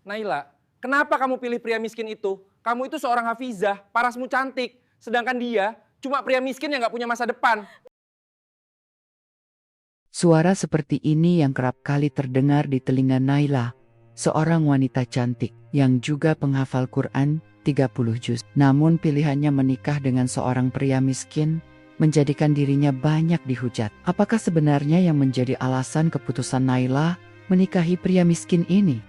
Naila, kenapa kamu pilih pria miskin itu? Kamu itu seorang hafizah, parasmu cantik. Sedangkan dia cuma pria miskin yang gak punya masa depan. Suara seperti ini yang kerap kali terdengar di telinga Naila, seorang wanita cantik yang juga penghafal Quran 30 juz. Namun pilihannya menikah dengan seorang pria miskin menjadikan dirinya banyak dihujat. Apakah sebenarnya yang menjadi alasan keputusan Naila menikahi pria miskin ini?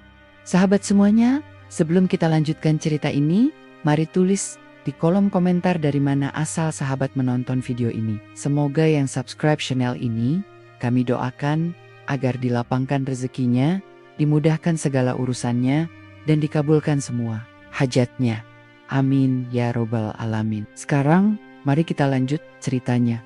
Sahabat semuanya, sebelum kita lanjutkan cerita ini, mari tulis di kolom komentar dari mana asal sahabat menonton video ini. Semoga yang subscribe channel ini, kami doakan agar dilapangkan rezekinya, dimudahkan segala urusannya, dan dikabulkan semua hajatnya. Amin ya robbal alamin. Sekarang, mari kita lanjut ceritanya.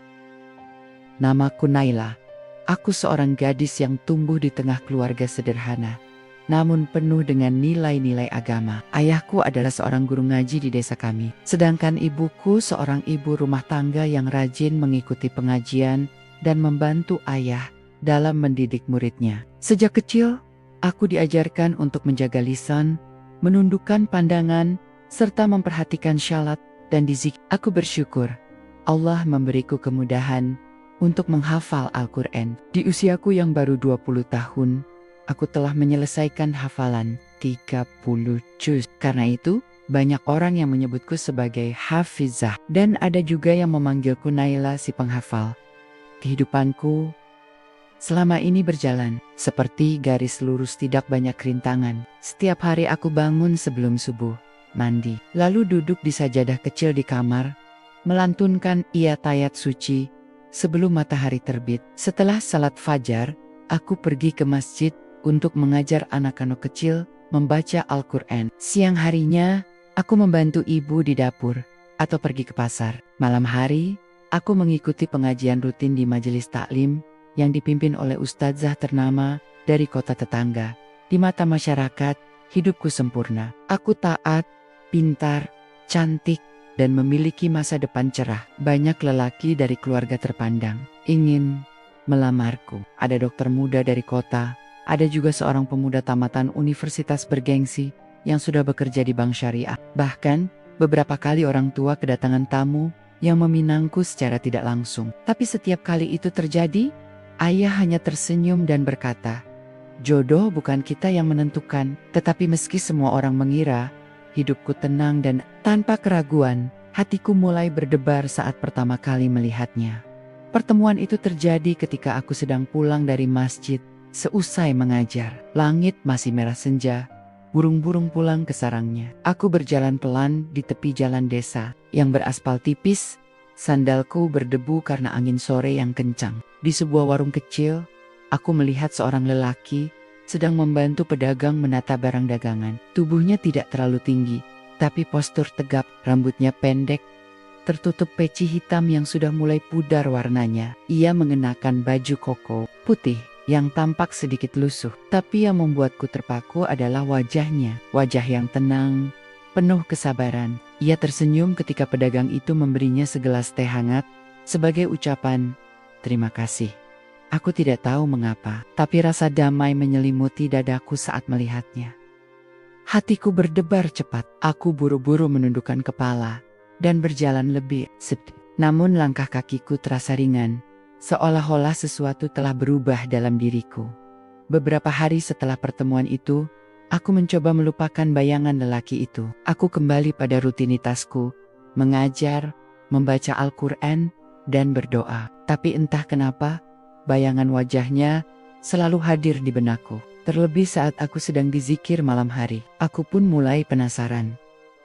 Namaku Naila. Aku seorang gadis yang tumbuh di tengah keluarga sederhana, namun penuh dengan nilai-nilai agama. Ayahku adalah seorang guru ngaji di desa kami, sedangkan ibuku seorang ibu rumah tangga yang rajin mengikuti pengajian dan membantu ayah dalam mendidik muridnya. Sejak kecil, aku diajarkan untuk menjaga lisan, menundukkan pandangan, serta memperhatikan syalat dan dizikir. Aku bersyukur Allah memberiku kemudahan untuk menghafal Al-Quran. Di usiaku yang baru 20 tahun, aku telah menyelesaikan hafalan 30 juz. Karena itu, banyak orang yang menyebutku sebagai hafizah. Dan ada juga yang memanggilku Naila si penghafal. Kehidupanku selama ini berjalan seperti garis lurus, tidak banyak rintangan. Setiap hari aku bangun sebelum subuh, mandi, lalu duduk di sajadah kecil di kamar, melantunkan ayat suci sebelum matahari terbit. Setelah salat fajar, aku pergi ke masjid untuk mengajar anak-anak kecil membaca Al-Quran. Siang harinya, aku membantu ibu di dapur atau pergi ke pasar. Malam hari, aku mengikuti pengajian rutin di majelis taklim yang dipimpin oleh ustadzah ternama dari kota tetangga. Di mata masyarakat, hidupku sempurna. Aku taat, pintar, cantik, dan memiliki masa depan cerah. Banyak lelaki dari keluarga terpandang ingin melamarku. Ada dokter muda dari kota, ada juga seorang pemuda tamatan universitas bergengsi yang sudah bekerja di bank syariah. Bahkan, beberapa kali orang tua kedatangan tamu yang meminangku secara tidak langsung. Tapi setiap kali itu terjadi, ayah hanya tersenyum dan berkata, "Jodoh bukan kita yang menentukan." Tetapi meski semua orang mengira hidupku tenang dan tanpa keraguan, hatiku mulai berdebar saat pertama kali melihatnya. Pertemuan itu terjadi ketika aku sedang pulang dari masjid seusai mengajar. Langit masih merah senja, burung-burung pulang ke sarangnya. Aku berjalan pelan di tepi jalan desa yang beraspal tipis. Sandalku berdebu karena angin sore yang kencang. Di sebuah warung kecil, aku melihat seorang lelaki sedang membantu pedagang menata barang dagangan. Tubuhnya tidak terlalu tinggi, tapi postur tegap, rambutnya pendek, tertutup peci hitam yang sudah mulai pudar warnanya. Ia mengenakan baju koko putih yang tampak sedikit lusuh, tapi yang membuatku terpaku adalah wajahnya. Wajah yang tenang, penuh kesabaran. Ia tersenyum ketika pedagang itu memberinya segelas teh hangat sebagai ucapan terima kasih. Aku tidak tahu mengapa, tapi rasa damai menyelimuti dadaku saat melihatnya. Hatiku berdebar cepat. Aku buru-buru menundukkan kepala dan berjalan lebih sedikit. Namun langkah kakiku terasa ringan, seolah-olah sesuatu telah berubah dalam diriku. Beberapa hari setelah pertemuan itu, aku mencoba melupakan bayangan lelaki itu. Aku kembali pada rutinitasku, mengajar, membaca Al-Quran, dan berdoa. Tapi entah kenapa, bayangan wajahnya selalu hadir di benakku. Terlebih saat aku sedang dizikir malam hari. Aku pun mulai penasaran.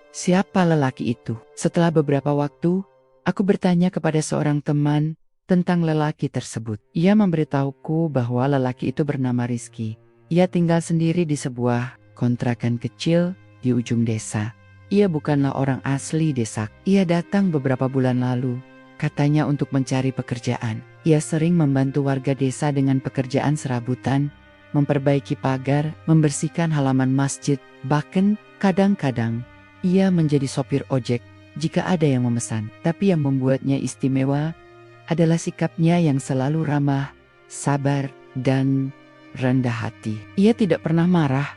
Siapa lelaki itu? Setelah beberapa waktu, aku bertanya kepada seorang teman tentang lelaki tersebut. Ia memberitahuku bahwa lelaki itu bernama Rizky. Ia tinggal sendiri di sebuah kontrakan kecil di ujung desa. Ia bukanlah orang asli desa. Ia datang beberapa bulan lalu, katanya untuk mencari pekerjaan. Ia sering membantu warga desa dengan pekerjaan serabutan, memperbaiki pagar, membersihkan halaman masjid. Bahkan kadang-kadang ia menjadi sopir ojek jika ada yang memesan. Tapi yang membuatnya istimewa adalah sikapnya yang selalu ramah, sabar, dan rendah hati. Ia tidak pernah marah,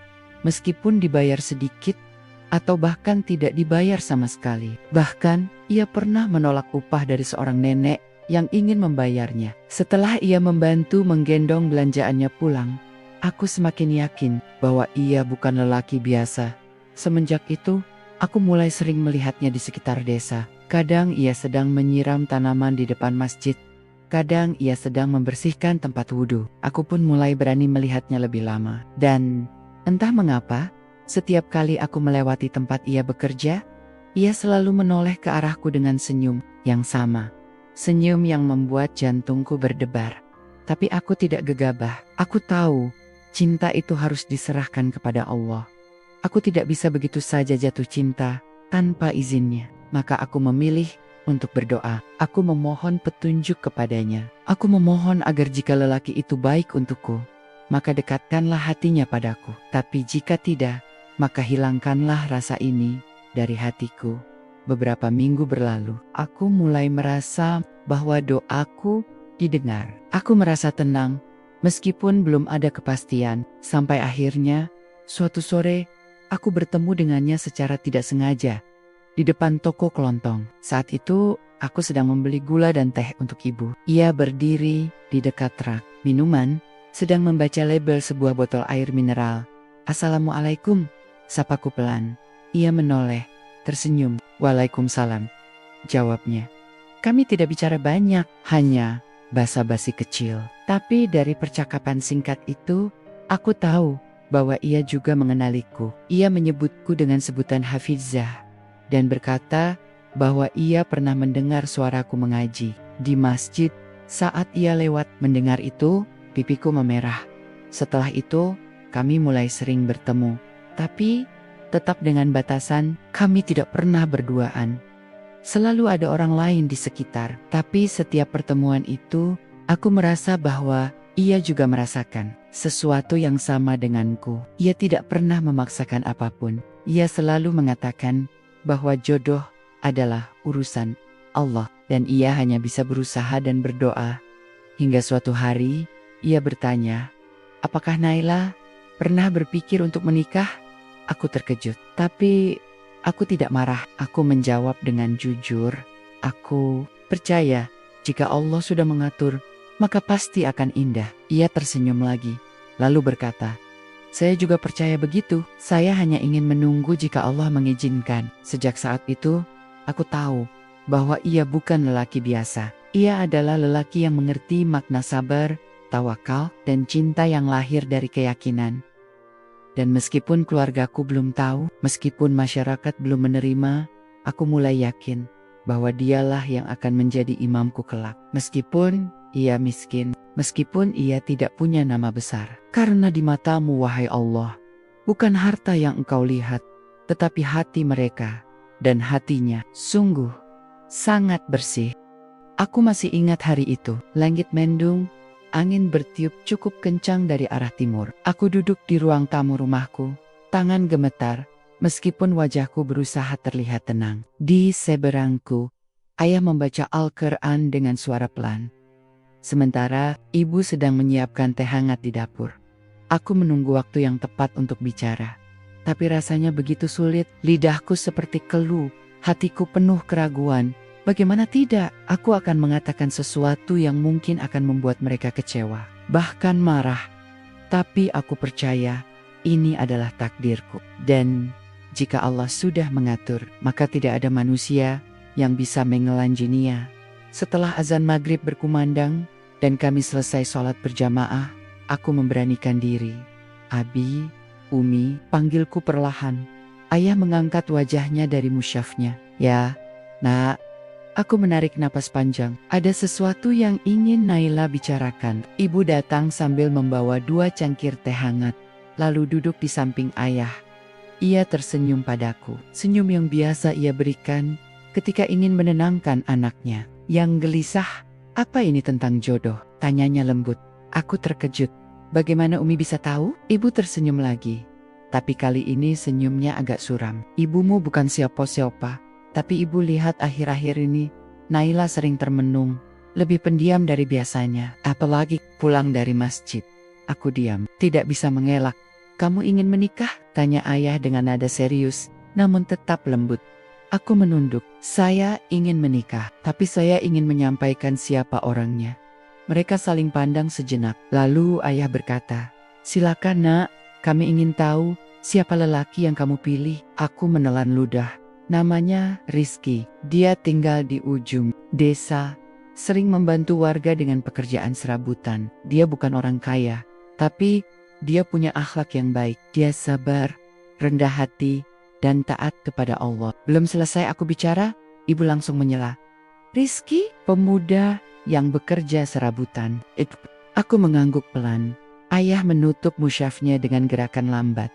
meskipun dibayar sedikit atau bahkan tidak dibayar sama sekali. Bahkan, ia pernah menolak upah dari seorang nenek yang ingin membayarnya. Setelah ia membantu menggendong belanjaannya pulang, aku semakin yakin bahwa ia bukan lelaki biasa. Semenjak itu, aku mulai sering melihatnya di sekitar desa. Kadang ia sedang menyiram tanaman di depan masjid. Kadang ia sedang membersihkan tempat wudhu. Aku pun mulai berani melihatnya lebih lama. Dan entah mengapa, setiap kali aku melewati tempat ia bekerja, ia selalu menoleh ke arahku dengan senyum yang sama. Senyum yang membuat jantungku berdebar. Tapi aku tidak gegabah. Aku tahu, cinta itu harus diserahkan kepada Allah. Aku tidak bisa begitu saja jatuh cinta tanpa izinnya. Maka aku memilih untuk berdoa. Aku memohon petunjuk kepadanya. Aku memohon agar jika lelaki itu baik untukku, maka dekatkanlah hatinya padaku. Tapi jika tidak, maka hilangkanlah rasa ini dari hatiku. Beberapa minggu berlalu, aku mulai merasa bahwa doaku didengar. Aku merasa tenang, meskipun belum ada kepastian. Sampai akhirnya, suatu sore, aku bertemu dengannya secara tidak sengaja di depan toko kelontong. Saat itu, aku sedang membeli gula dan teh untuk ibu. Ia berdiri di dekat rak minuman, sedang membaca label sebuah botol air mineral. "Assalamualaikum," sapaku pelan. Ia menoleh, tersenyum. "Waalaikumsalam," jawabnya. Kami tidak bicara banyak, hanya basa-basi kecil. Tapi dari percakapan singkat itu, aku tahu bahwa ia juga mengenaliku. Ia menyebutku dengan sebutan Hafizah dan berkata bahwa ia pernah mendengar suaraku mengaji di masjid. Saat ia lewat mendengar itu, pipiku memerah. Setelah itu, kami mulai sering bertemu. Tapi, tetap dengan batasan, kami tidak pernah berduaan. Selalu ada orang lain di sekitar. Tapi setiap pertemuan itu, aku merasa bahwa ia juga merasakan sesuatu yang sama denganku. Ia tidak pernah memaksakan apapun. Ia selalu mengatakan bahwa jodoh adalah urusan Allah dan ia hanya bisa berusaha dan berdoa. Hingga suatu hari, ia bertanya, "Apakah Naila pernah berpikir untuk menikah?" Aku terkejut, tapi aku tidak marah. Aku menjawab dengan jujur, "Aku percaya jika Allah sudah mengatur, maka pasti akan indah." Ia tersenyum lagi, lalu berkata, "Saya juga percaya begitu. Saya hanya ingin menunggu jika Allah mengizinkan." Sejak saat itu, aku tahu bahwa ia bukan lelaki biasa. Ia adalah lelaki yang mengerti makna sabar, tawakal, dan cinta yang lahir dari keyakinan. Dan meskipun keluargaku belum tahu, meskipun masyarakat belum menerima, aku mulai yakin bahwa dialah yang akan menjadi imamku kelak. Meskipun ia miskin, meskipun ia tidak punya nama besar. Karena di matamu, wahai Allah, bukan harta yang engkau lihat, tetapi hati mereka, dan hatinya sungguh sangat bersih. Aku masih ingat hari itu, langit mendung, angin bertiup cukup kencang dari arah timur. Aku duduk di ruang tamu rumahku, tangan gemetar, meskipun wajahku berusaha terlihat tenang. Di seberangku, ayah membaca Al-Quran dengan suara pelan. Sementara ibu sedang menyiapkan teh hangat di dapur. Aku menunggu waktu yang tepat untuk bicara. Tapi rasanya begitu sulit, lidahku seperti keluh, hatiku penuh keraguan. Bagaimana tidak, aku akan mengatakan sesuatu yang mungkin akan membuat mereka kecewa, bahkan marah. Tapi aku percaya ini adalah takdirku. Dan jika Allah sudah mengatur, maka tidak ada manusia yang bisa mengelanjininya. Setelah azan maghrib berkumandang dan kami selesai sholat berjamaah, aku memberanikan diri. "Abi, Umi," panggilku perlahan. Ayah mengangkat wajahnya dari musyafnya. "Ya, Nak." Aku menarik napas panjang. Ada sesuatu yang ingin Naila bicarakan. Ibu datang sambil membawa 2 cangkir teh hangat, lalu duduk di samping ayah. Ia tersenyum padaku. Senyum yang biasa ia berikan ketika ingin menenangkan anaknya yang gelisah. "Apa ini tentang jodoh?" tanyanya lembut. Aku terkejut. "Bagaimana Umi bisa tahu?" Ibu tersenyum lagi. Tapi kali ini senyumnya agak suram. "Ibumu bukan siapa-siapa. Tapi ibu lihat akhir-akhir ini, Naila sering termenung, lebih pendiam dari biasanya. Apalagi pulang dari masjid." Aku diam, tidak bisa mengelak. "Kamu ingin menikah?" Tanya ayah dengan nada serius, namun tetap lembut. Aku menunduk. Saya ingin menikah, tapi saya ingin menyampaikan siapa orangnya. Mereka saling pandang sejenak. Lalu ayah berkata, "Silakan nak, kami ingin tahu siapa lelaki yang kamu pilih." Aku menelan ludah. Namanya Rizky. Dia tinggal di ujung desa. Sering membantu warga dengan pekerjaan serabutan. Dia bukan orang kaya, tapi dia punya akhlak yang baik. Dia sabar, rendah hati, dan taat kepada Allah. Belum selesai aku bicara, ibu langsung menyela. "Rizky, pemuda yang bekerja serabutan." Aku mengangguk pelan. Ayah menutup musyafnya dengan gerakan lambat.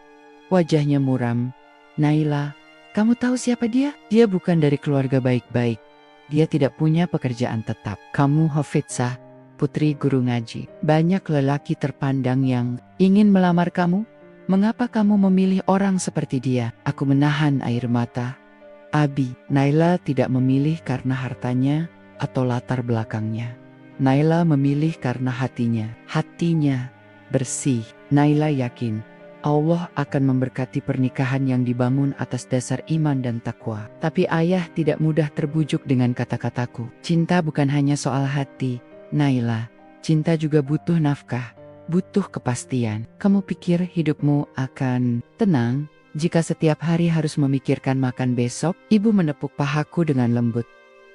Wajahnya muram. "Naila, kamu tahu siapa dia? Dia bukan dari keluarga baik-baik. Dia tidak punya pekerjaan tetap. Kamu Hafizah, putri guru ngaji. Banyak lelaki terpandang yang ingin melamar kamu. Mengapa kamu memilih orang seperti dia?" Aku menahan air mata. "Abi, Naila tidak memilih karena hartanya atau latar belakangnya. Naila memilih karena hatinya. Hatinya bersih. Naila yakin Allah akan memberkati pernikahan yang dibangun atas dasar iman dan takwa." Tapi ayah tidak mudah terbujuk dengan kata-kataku. Cinta bukan hanya soal hati, Naila. Cinta juga butuh nafkah, butuh kepastian. Kamu pikir hidupmu akan tenang jika setiap hari harus memikirkan makan besok? Ibu menepuk pahaku dengan lembut.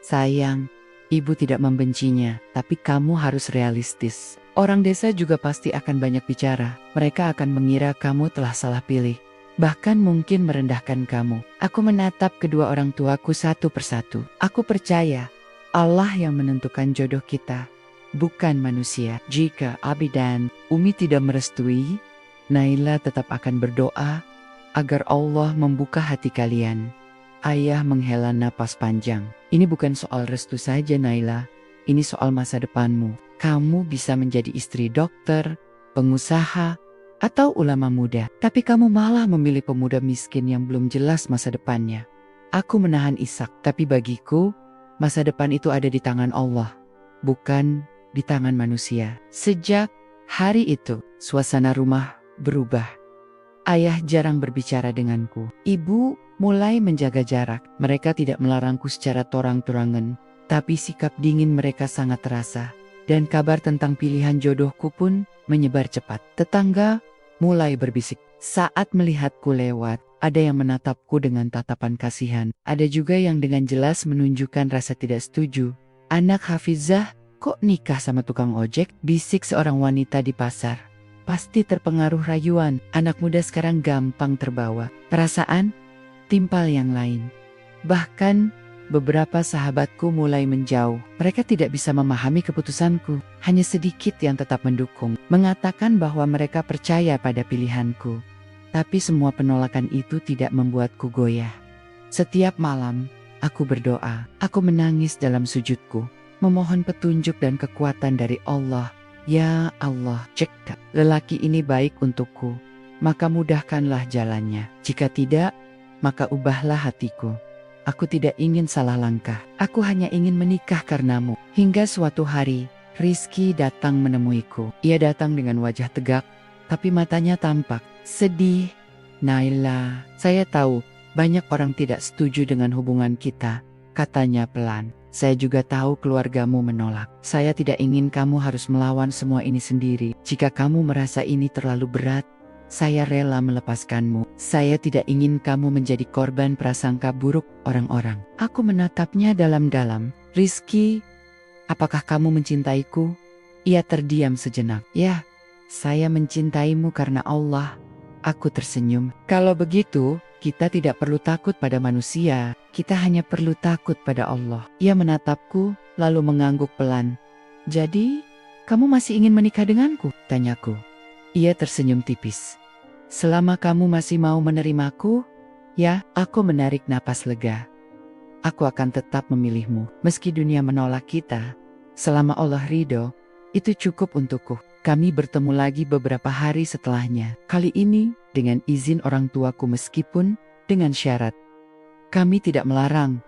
"Sayang, ibu tidak membencinya, tapi kamu harus realistis. Orang desa juga pasti akan banyak bicara. Mereka akan mengira kamu telah salah pilih, bahkan mungkin merendahkan kamu." Aku menatap kedua orang tuaku satu persatu. Aku percaya Allah yang menentukan jodoh kita, bukan manusia. Jika Abi dan Umi tidak merestui, Naila tetap akan berdoa agar Allah membuka hati kalian. Ayah menghela napas panjang. "Ini bukan soal restu saja, Naila. Ini soal masa depanmu. Kamu bisa menjadi istri dokter, pengusaha, atau ulama muda. Tapi kamu malah memilih pemuda miskin yang belum jelas masa depannya." Aku menahan isak, tapi bagiku, masa depan itu ada di tangan Allah, bukan di tangan manusia. Sejak hari itu, suasana rumah berubah. Ayah jarang berbicara denganku. Ibu mulai menjaga jarak. Mereka tidak melarangku secara torang-turangan, tapi sikap dingin mereka sangat terasa. Dan kabar tentang pilihan jodohku pun menyebar cepat. Tetangga mulai berbisik. Saat melihatku lewat, ada yang menatapku dengan tatapan kasihan. Ada juga yang dengan jelas menunjukkan rasa tidak setuju. "Anak Hafizah kok nikah sama tukang ojek?" bisik seorang wanita di pasar. "Pasti terpengaruh rayuan. Anak muda sekarang gampang terbawa perasaan, timpal yang lain." Bahkan beberapa sahabatku mulai menjauh. Mereka tidak bisa memahami keputusanku. Hanya sedikit yang tetap mendukung, mengatakan bahwa mereka percaya pada pilihanku. Tapi semua penolakan itu tidak membuatku goyah. Setiap malam, aku berdoa. Aku menangis dalam sujudku, memohon petunjuk dan kekuatan dari Allah. "Ya Allah, jika lelaki ini baik untukku, maka mudahkanlah jalannya. Jika tidak, maka ubahlah hatiku. Aku tidak ingin salah langkah. Aku hanya ingin menikah karenamu." Hingga suatu hari, Rizky datang menemuiku. Ia datang dengan wajah tegak, tapi matanya tampak sedih. "Naila, saya tahu banyak orang tidak setuju dengan hubungan kita," katanya pelan. "Saya juga tahu keluargamu menolak. Saya tidak ingin kamu harus melawan semua ini sendiri. Jika kamu merasa ini terlalu berat, saya rela melepaskanmu. Saya tidak ingin kamu menjadi korban prasangka buruk orang-orang." Aku menatapnya dalam-dalam. "Rizky, apakah kamu mencintaiku?" Ia terdiam sejenak. "Ya, saya mencintaimu karena Allah." Aku tersenyum. "Kalau begitu, kita tidak perlu takut pada manusia. Kita hanya perlu takut pada Allah." Ia menatapku, lalu mengangguk pelan. "Jadi, kamu masih ingin menikah denganku?" tanyaku. Ia tersenyum tipis. "Selama kamu masih mau menerimaku, ya." Aku menarik napas lega. "Aku akan tetap memilihmu, meski dunia menolak kita. Selama Allah ridho, itu cukup untukku." Kami bertemu lagi beberapa hari setelahnya. Kali ini dengan izin orang tuaku meskipun dengan syarat. "Kami tidak melarang,"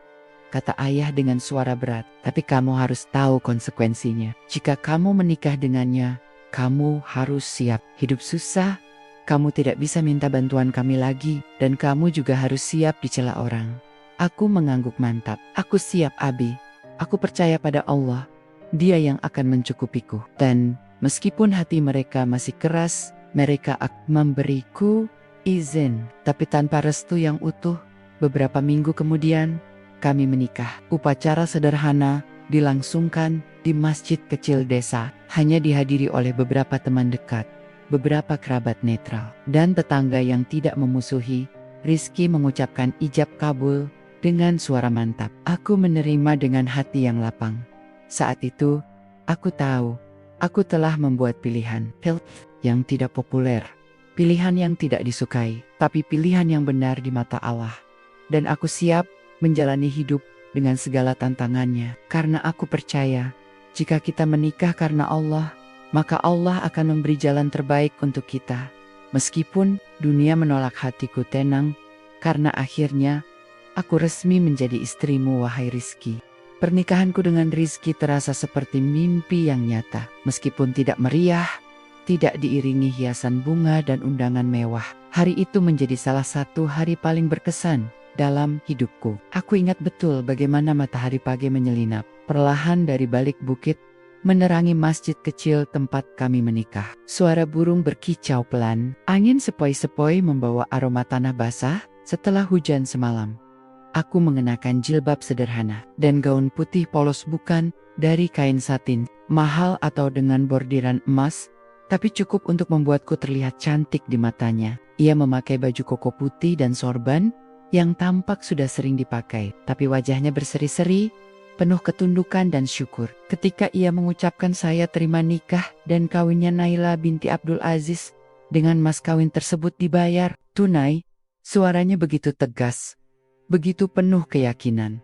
kata ayah dengan suara berat. "Tapi kamu harus tahu konsekuensinya. Jika kamu menikah dengannya, kamu harus siap hidup susah Kamu tidak bisa minta bantuan kami lagi, dan kamu juga harus siap dicela orang. Aku mengangguk mantap. Aku siap, Abi. Aku percaya pada Allah. Dia yang akan mencukupiku. Dan meskipun hati mereka masih keras, mereka akan memberiku izin. Tapi tanpa restu yang utuh, beberapa minggu kemudian, kami menikah. Upacara sederhana dilangsungkan di masjid kecil desa, hanya dihadiri oleh beberapa teman dekat, beberapa kerabat netral, dan tetangga yang tidak memusuhi. Rizky mengucapkan ijab kabul dengan suara mantap. Aku menerima dengan hati yang lapang. Saat itu, aku tahu, aku telah membuat pilihan yang tidak populer, pilihan yang tidak disukai, tapi pilihan yang benar di mata Allah. Dan aku siap menjalani hidup dengan segala tantangannya, karena aku percaya, jika kita menikah karena Allah, maka Allah akan memberi jalan terbaik untuk kita. Meskipun dunia menolak, hatiku tenang, karena akhirnya aku resmi menjadi istrimu, wahai Rizky. Pernikahanku dengan Rizky terasa seperti mimpi yang nyata, meskipun tidak meriah, tidak diiringi hiasan bunga dan undangan mewah. Hari itu menjadi salah satu hari paling berkesan dalam hidupku. Aku ingat betul bagaimana matahari pagi menyelinap perlahan dari balik bukit, menerangi masjid kecil tempat kami menikah. Suara burung berkicau pelan, angin sepoi-sepoi membawa aroma tanah basah setelah hujan semalam. Aku mengenakan jilbab sederhana dan gaun putih polos, bukan dari kain satin mahal atau dengan bordiran emas, tapi cukup untuk membuatku terlihat cantik di matanya. Ia memakai baju koko putih dan sorban yang tampak sudah sering dipakai, tapi wajahnya berseri-seri, penuh ketundukan dan syukur. Ketika ia mengucapkan saya terima nikah dan kawinnya Naila binti Abdul Aziz, dengan mas kawin tersebut dibayar tunai, suaranya begitu tegas, begitu penuh keyakinan.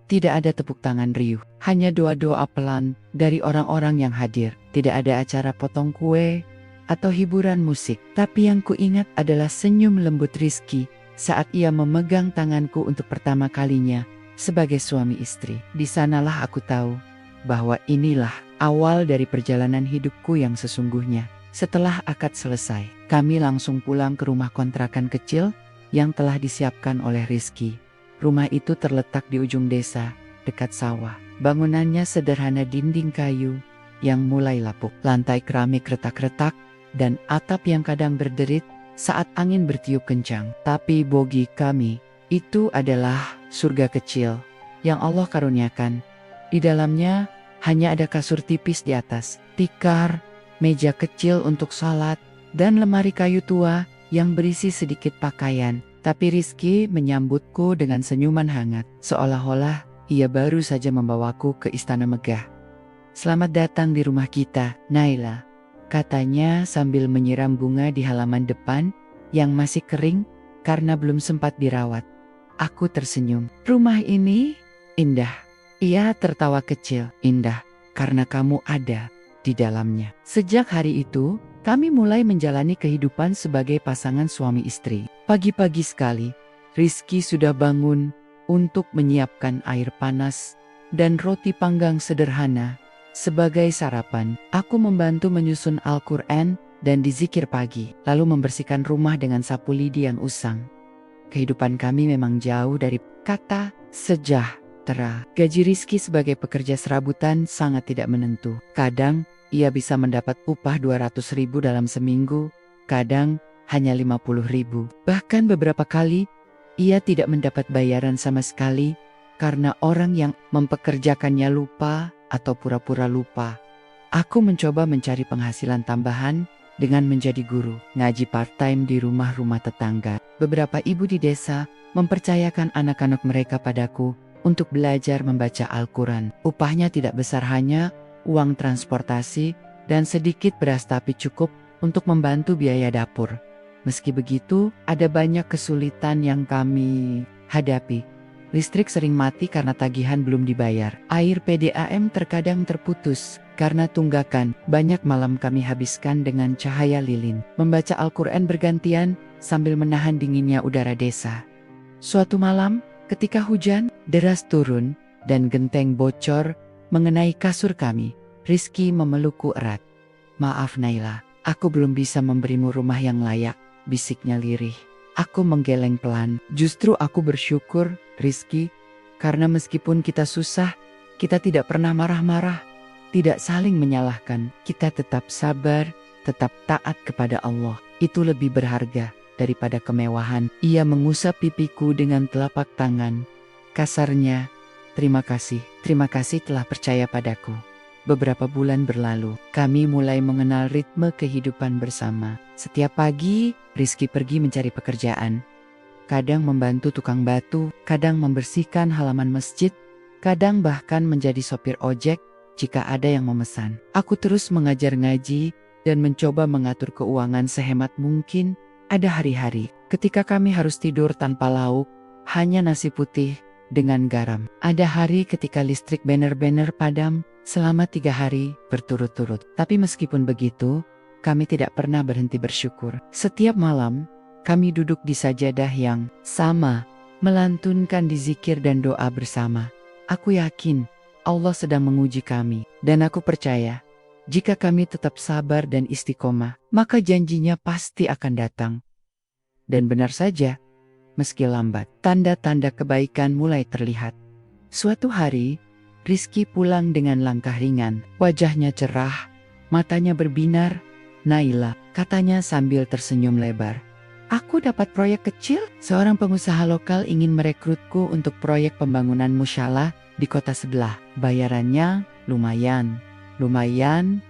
Tidak ada tepuk tangan riuh, hanya doa-doa pelan dari orang-orang yang hadir. Tidak ada acara potong kue atau hiburan musik, tapi yang kuingat adalah senyum lembut Rizky saat ia memegang tanganku untuk pertama kalinya sebagai suami istri. Di sanalah aku tahu bahwa inilah awal dari perjalanan hidupku yang sesungguhnya. Setelah akad selesai, kami langsung pulang ke rumah kontrakan kecil yang telah disiapkan oleh Rizky. Rumah itu terletak di ujung desa, dekat sawah. Bangunannya sederhana, dinding kayu yang mulai lapuk, lantai keramik retak-retak, dan atap yang kadang berderit saat angin bertiup kencang. Tapi bagi kami, itu adalah surga kecil yang Allah karuniakan. Di dalamnya hanya ada kasur tipis di atas, tikar, meja kecil untuk salat, dan lemari kayu tua yang berisi sedikit pakaian. Tapi Rizky menyambutku dengan senyuman hangat, seolah-olah ia baru saja membawaku ke istana megah. Selamat datang di rumah kita, Naila, katanya sambil menyiram bunga di halaman depan yang masih kering karena belum sempat dirawat. Aku tersenyum. Rumah ini indah. Ia tertawa kecil. Indah karena kamu ada di dalamnya. Sejak hari itu, kami mulai menjalani kehidupan sebagai pasangan suami istri. Pagi-pagi sekali, Rizky sudah bangun untuk menyiapkan air panas dan roti panggang sederhana. Sebagai sarapan, aku membantu menyusun Al-Quran dan dizikir pagi, lalu membersihkan rumah dengan sapu lidi yang usang. Kehidupan kami memang jauh dari kata sejahtera. Gaji Rizky sebagai pekerja serabutan sangat tidak menentu. Kadang ia bisa mendapat upah 200.000 dalam seminggu, kadang hanya 50.000. Bahkan beberapa kali ia tidak mendapat bayaran sama sekali karena orang yang mempekerjakannya lupa atau pura-pura lupa. Aku mencoba mencari penghasilan tambahan dengan menjadi guru, ngaji part-time di rumah-rumah tetangga. Beberapa ibu di desa mempercayakan anak-anak mereka padaku untuk belajar membaca Al-Quran. Upahnya tidak besar, hanya uang transportasi dan sedikit beras, tapi cukup untuk membantu biaya dapur. Meski begitu, ada banyak kesulitan yang kami hadapi. Listrik sering mati karena tagihan belum dibayar. Air PDAM terkadang terputus karena tunggakan. Banyak malam kami habiskan dengan cahaya lilin, membaca Al-Quran bergantian sambil menahan dinginnya udara desa. Suatu malam, ketika hujan deras turun dan genteng bocor mengenai kasur kami, Rizky memelukku erat. Maaf Naila, Aku belum bisa memberimu rumah yang layak, bisiknya lirih. Aku menggeleng pelan. Justru aku bersyukur, Rizky, karena meskipun kita susah, kita tidak pernah marah-marah, tidak saling menyalahkan. Kita tetap sabar, tetap taat kepada Allah. Itu lebih berharga daripada kemewahan. Ia mengusap pipiku dengan telapak tangan. Kasarnya, terima kasih telah percaya padaku. Beberapa bulan berlalu, kami mulai mengenal ritme kehidupan bersama. Setiap pagi, Rizky pergi mencari pekerjaan. Kadang membantu tukang batu, kadang membersihkan halaman masjid, kadang bahkan menjadi sopir ojek jika ada yang memesan. Aku terus mengajar ngaji dan mencoba mengatur keuangan sehemat mungkin. Ada hari-hari ketika kami harus tidur tanpa lauk, hanya nasi putih dengan garam. Ada hari ketika listrik benar-benar padam selama 3 hari berturut-turut. Tapi meskipun begitu, kami tidak pernah berhenti bersyukur. Setiap malam, kami duduk di sajadah yang sama, melantunkan zikir dan doa bersama. Aku yakin Allah sedang menguji kami, dan aku percaya jika kami tetap sabar dan istiqomah, maka janjinya pasti akan datang. Dan benar saja, meski lambat, tanda-tanda kebaikan mulai terlihat. Suatu hari, Rizky pulang dengan langkah ringan, wajahnya cerah, matanya berbinar. Naila, katanya sambil tersenyum lebar. Aku dapat proyek kecil, seorang pengusaha lokal ingin merekrutku untuk proyek pembangunan musyalah di kota sebelah. Bayarannya lumayan.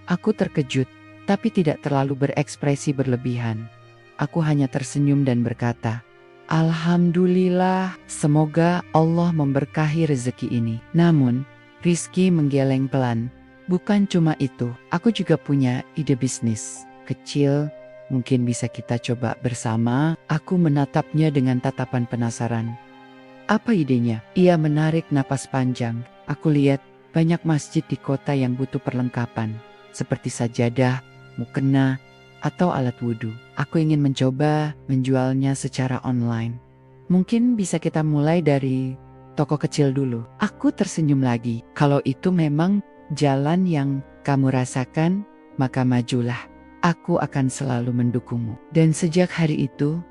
Aku terkejut, tapi tidak terlalu berekspresi berlebihan. Aku hanya tersenyum dan berkata, Alhamdulillah, semoga Allah memberkahi rezeki ini. Namun, Rizky menggeleng pelan. Bukan cuma itu, aku juga punya ide bisnis. Kecil, mungkin bisa kita coba bersama. Aku menatapnya dengan tatapan penasaran. Apa idenya? Ia menarik napas panjang. Aku lihat banyak masjid di kota yang butuh perlengkapan, seperti sajadah, mukena, atau alat wudhu. Aku ingin mencoba menjualnya secara online. Mungkin bisa kita mulai dari toko kecil dulu. Aku tersenyum lagi. Kalau itu memang jalan yang kamu rasakan, maka majulah. Aku akan selalu mendukungmu. Dan sejak hari itu,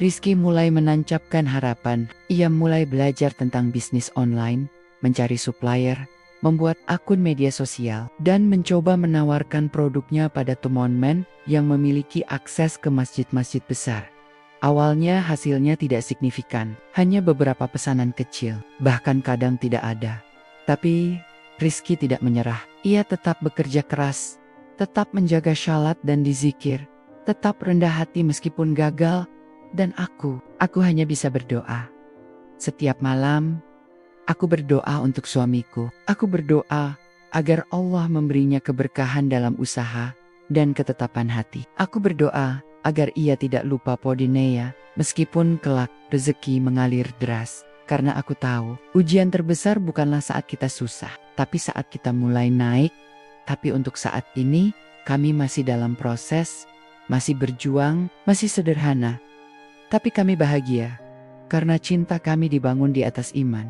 Rizky mulai menancapkan harapan. Ia mulai belajar tentang bisnis online, mencari supplier, membuat akun media sosial, dan mencoba menawarkan produknya pada teman-teman yang memiliki akses ke masjid-masjid besar. Awalnya hasilnya tidak signifikan, hanya beberapa pesanan kecil, bahkan kadang tidak ada. Tapi Rizky tidak menyerah. Ia tetap bekerja keras, tetap menjaga syalat dan dizikir, tetap rendah hati meskipun gagal, dan aku hanya bisa berdoa. Setiap malam, aku berdoa untuk suamiku. Aku berdoa agar Allah memberinya keberkahan dalam usaha dan ketetapan hati. Aku berdoa agar ia tidak lupa Podineya, meskipun kelak rezeki mengalir deras. Karena aku tahu, ujian terbesar bukanlah saat kita susah, tapi saat kita mulai naik. Tapi untuk saat ini, kami masih dalam proses, masih berjuang, masih sederhana. Tapi kami bahagia, karena cinta kami dibangun di atas iman.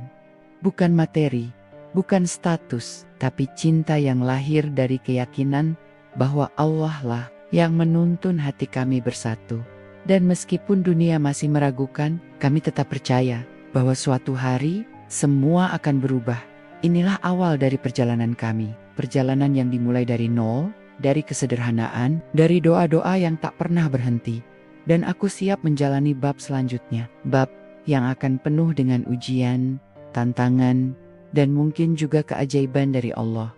Bukan materi, bukan status, tapi cinta yang lahir dari keyakinan bahwa Allah lah yang menuntun hati kami bersatu. Dan meskipun dunia masih meragukan, kami tetap percaya bahwa suatu hari semua akan berubah. Inilah awal dari perjalanan kami. Perjalanan yang dimulai dari nol, dari kesederhanaan, dari doa-doa yang tak pernah berhenti. Dan aku siap menjalani bab selanjutnya. Bab yang akan penuh dengan ujian, tantangan, dan mungkin juga keajaiban dari Allah.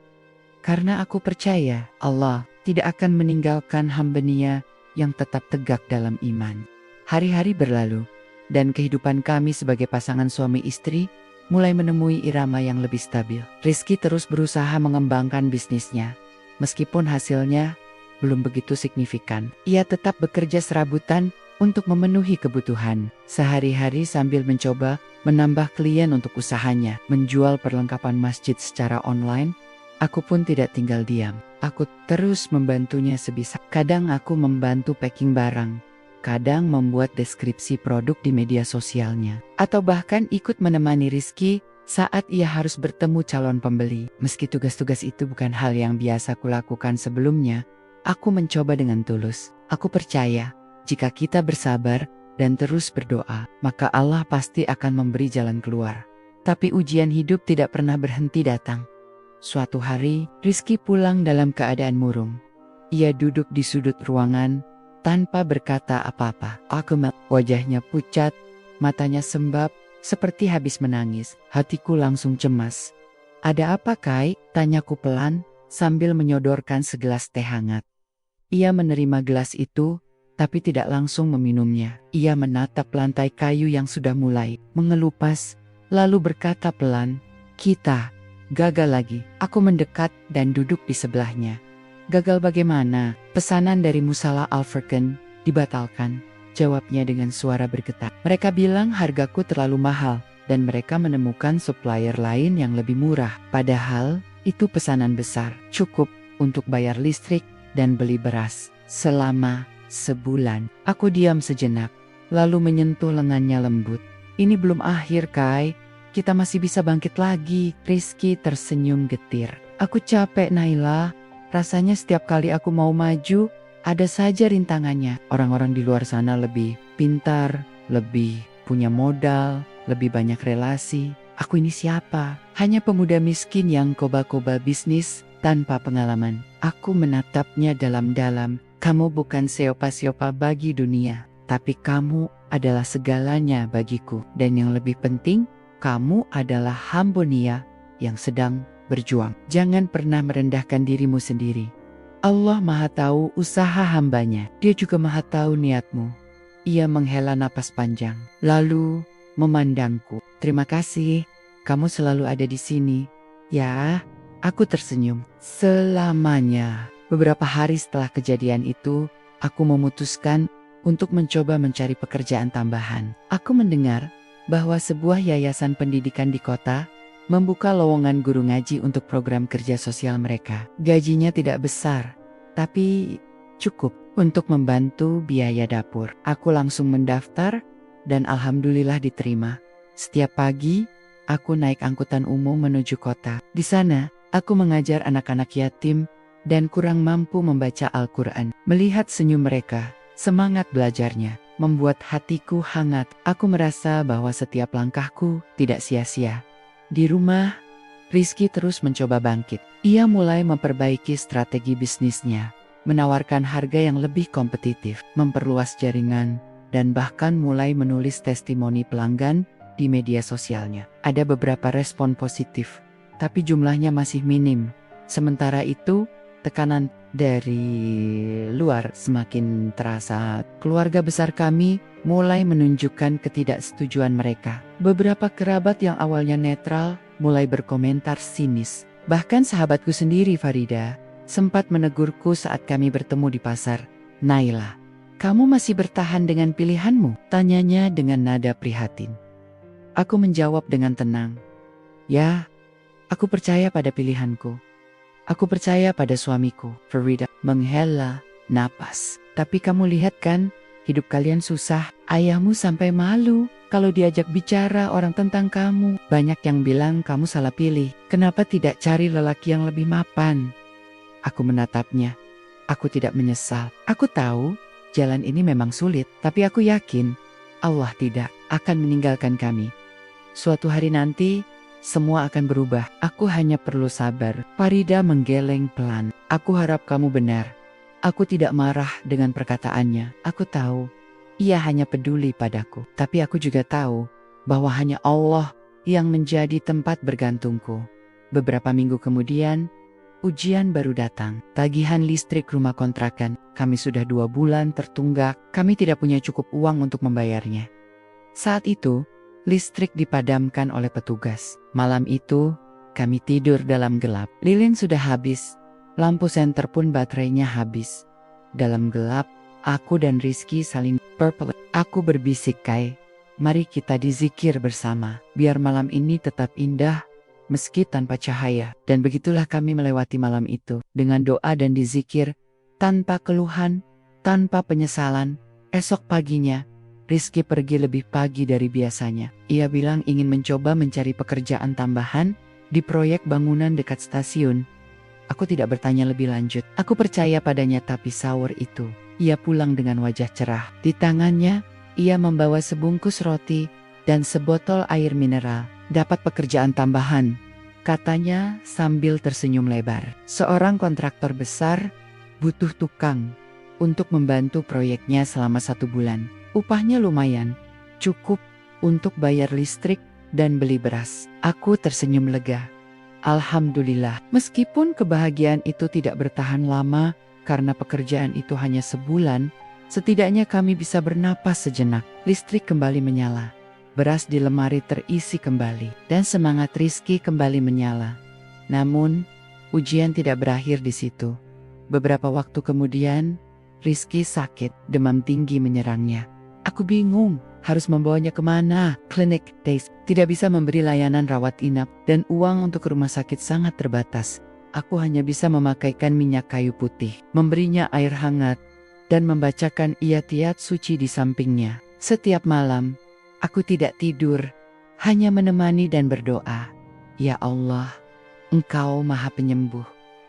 Karena aku percaya Allah tidak akan meninggalkan hamba-Nya yang tetap tegak dalam iman. Hari-hari berlalu, dan kehidupan kami sebagai pasangan suami istri mulai menemui irama yang lebih stabil. Rizky terus berusaha mengembangkan bisnisnya. Meskipun hasilnya belum begitu signifikan, ia tetap bekerja serabutan untuk memenuhi kebutuhan sehari-hari sambil mencoba menambah klien untuk usahanya, menjual perlengkapan masjid secara online. Aku pun tidak tinggal diam. Aku terus membantunya sebisa. Kadang aku membantu packing barang, kadang membuat deskripsi produk di media sosialnya, atau bahkan ikut menemani Rizky saat ia harus bertemu calon pembeli. Meski tugas-tugas itu bukan hal yang biasa kulakukan sebelumnya, Aku mencoba dengan tulus. Aku percaya, jika kita bersabar dan terus berdoa, maka Allah pasti akan memberi jalan keluar. Tapi ujian hidup tidak pernah berhenti datang. Suatu hari, Rizky pulang dalam keadaan murung. Ia duduk di sudut ruangan, tanpa berkata apa-apa. Wajahnya pucat, matanya sembab, seperti habis menangis. Hatiku langsung cemas. Ada apa, Kai? Tanyaku pelan, sambil menyodorkan segelas teh hangat. Ia menerima gelas itu, tapi tidak langsung meminumnya. Ia menatap lantai kayu yang sudah mulai mengelupas, lalu berkata pelan, "Kita gagal lagi." Aku mendekat dan duduk di sebelahnya. "Gagal bagaimana?" "Pesanan dari Musala Al-Furqan dibatalkan," jawabnya dengan suara bergetar. "Mereka bilang hargaku terlalu mahal dan mereka menemukan supplier lain yang lebih murah. Padahal itu pesanan besar, cukup untuk bayar listrik dan beli beras selama sebulan." Aku diam sejenak, lalu menyentuh lengannya lembut. "Ini belum akhir, Kai. Kita masih bisa bangkit lagi." Rizky tersenyum getir. "Aku capek, Naila. Rasanya setiap kali aku mau maju, ada saja rintangannya. Orang-orang di luar sana lebih pintar, lebih punya modal, lebih banyak relasi. Aku ini siapa? Hanya pemuda miskin yang koba-koba bisnis tanpa pengalaman." Aku menatapnya dalam-dalam. "Kamu bukan siopa-siopa bagi dunia, tapi kamu adalah segalanya bagiku. Dan yang lebih penting, kamu adalah Hambonia yang sedang berjuang. Jangan pernah merendahkan dirimu sendiri. Allah Maha Tahu usaha hambanya. Dia juga Maha Tahu niatmu." Ia menghela napas panjang, lalu memandangku. "Terima kasih, kamu selalu ada di sini." "Ya," aku tersenyum. "Selamanya." Beberapa hari setelah kejadian itu, aku memutuskan untuk mencoba mencari pekerjaan tambahan. Aku mendengar bahwa sebuah yayasan pendidikan di kota membuka lowongan guru ngaji untuk program kerja sosial mereka. Gajinya tidak besar, tapi cukup untuk membantu biaya dapur. Aku langsung mendaftar dan alhamdulillah diterima. Setiap pagi, aku naik angkutan umum menuju kota. Di sana, aku mengajar anak-anak yatim dan kurang mampu membaca Al-Quran. Melihat senyum mereka, semangat belajarnya membuat hatiku hangat. Aku merasa bahwa setiap langkahku tidak sia-sia. Di rumah, Rizky terus mencoba bangkit. Ia mulai memperbaiki strategi bisnisnya, menawarkan harga yang lebih kompetitif, memperluas jaringan, dan bahkan mulai menulis testimoni pelanggan di media sosialnya. Ada beberapa respon positif, tapi jumlahnya masih minim. Sementara itu, tekanan dari luar semakin terasa. Keluarga besar kami mulai menunjukkan ketidaksetujuan mereka. Beberapa kerabat yang awalnya netral mulai berkomentar sinis. Bahkan sahabatku sendiri, Farida, sempat menegurku saat kami bertemu di pasar. "Naila, kamu masih bertahan dengan pilihanmu?" tanyanya dengan nada prihatin. Aku menjawab dengan tenang, "Ya, aku percaya pada pilihanku. Aku percaya pada suamiku." Farida menghela napas. "Tapi kamu lihat kan, hidup kalian susah. Ayahmu sampai malu kalau diajak bicara orang tentang kamu. Banyak yang bilang kamu salah pilih. Kenapa tidak cari lelaki yang lebih mapan?" Aku menatapnya. Aku tidak menyesal. Aku tahu jalan ini memang sulit, tapi aku yakin Allah tidak akan meninggalkan kami. Suatu hari nanti, semua akan berubah. Aku hanya perlu sabar. Farida menggeleng pelan. "Aku harap kamu benar." Aku tidak marah dengan perkataannya. Aku tahu ia hanya peduli padaku. Tapi aku juga tahu bahwa hanya Allah yang menjadi tempat bergantungku. Beberapa minggu kemudian, ujian baru datang. Tagihan listrik rumah kontrakan. Kami sudah 2 bulan tertunggak. Kami tidak punya cukup uang untuk membayarnya. Saat itu, listrik dipadamkan oleh petugas. Malam itu, kami tidur dalam gelap. Lilin sudah habis. Lampu senter pun baterainya habis. Dalam gelap, aku dan Rizky saling berpelukan. Aku berbisik, "Kai, mari kita dizikir bersama. Biar malam ini tetap indah, meski tanpa cahaya." Dan begitulah kami melewati malam itu. Dengan doa dan dizikir, tanpa keluhan, tanpa penyesalan. Esok paginya, Rizky pergi lebih pagi dari biasanya. Ia bilang ingin mencoba mencari pekerjaan tambahan di proyek bangunan dekat stasiun. Aku tidak bertanya lebih lanjut. Aku percaya padanya, tapi sahur itu. Ia pulang dengan wajah cerah. Di tangannya, ia membawa sebungkus roti dan sebotol air mineral. Dapat pekerjaan tambahan, katanya sambil tersenyum lebar. Seorang kontraktor besar butuh tukang untuk membantu proyeknya selama 1 bulan. Upahnya lumayan, cukup untuk bayar listrik dan beli beras. Aku tersenyum lega. Alhamdulillah, meskipun kebahagiaan itu tidak bertahan lama karena pekerjaan itu hanya sebulan, setidaknya kami bisa bernapas sejenak. Listrik kembali menyala, beras di lemari terisi kembali, dan semangat Rizky kembali menyala. Namun, ujian tidak berakhir di situ. Beberapa waktu kemudian, Rizky sakit, demam tinggi menyerangnya. Aku bingung harus membawanya kemana. Klinik Days tidak bisa memberi layanan rawat inap dan uang untuk rumah sakit sangat terbatas. Aku hanya bisa memakaikan minyak kayu putih, memberinya air hangat, dan membacakan ayat suci di sampingnya. Setiap malam, aku tidak tidur, hanya menemani dan berdoa. Ya Allah, Engkau Maha Penyembuh.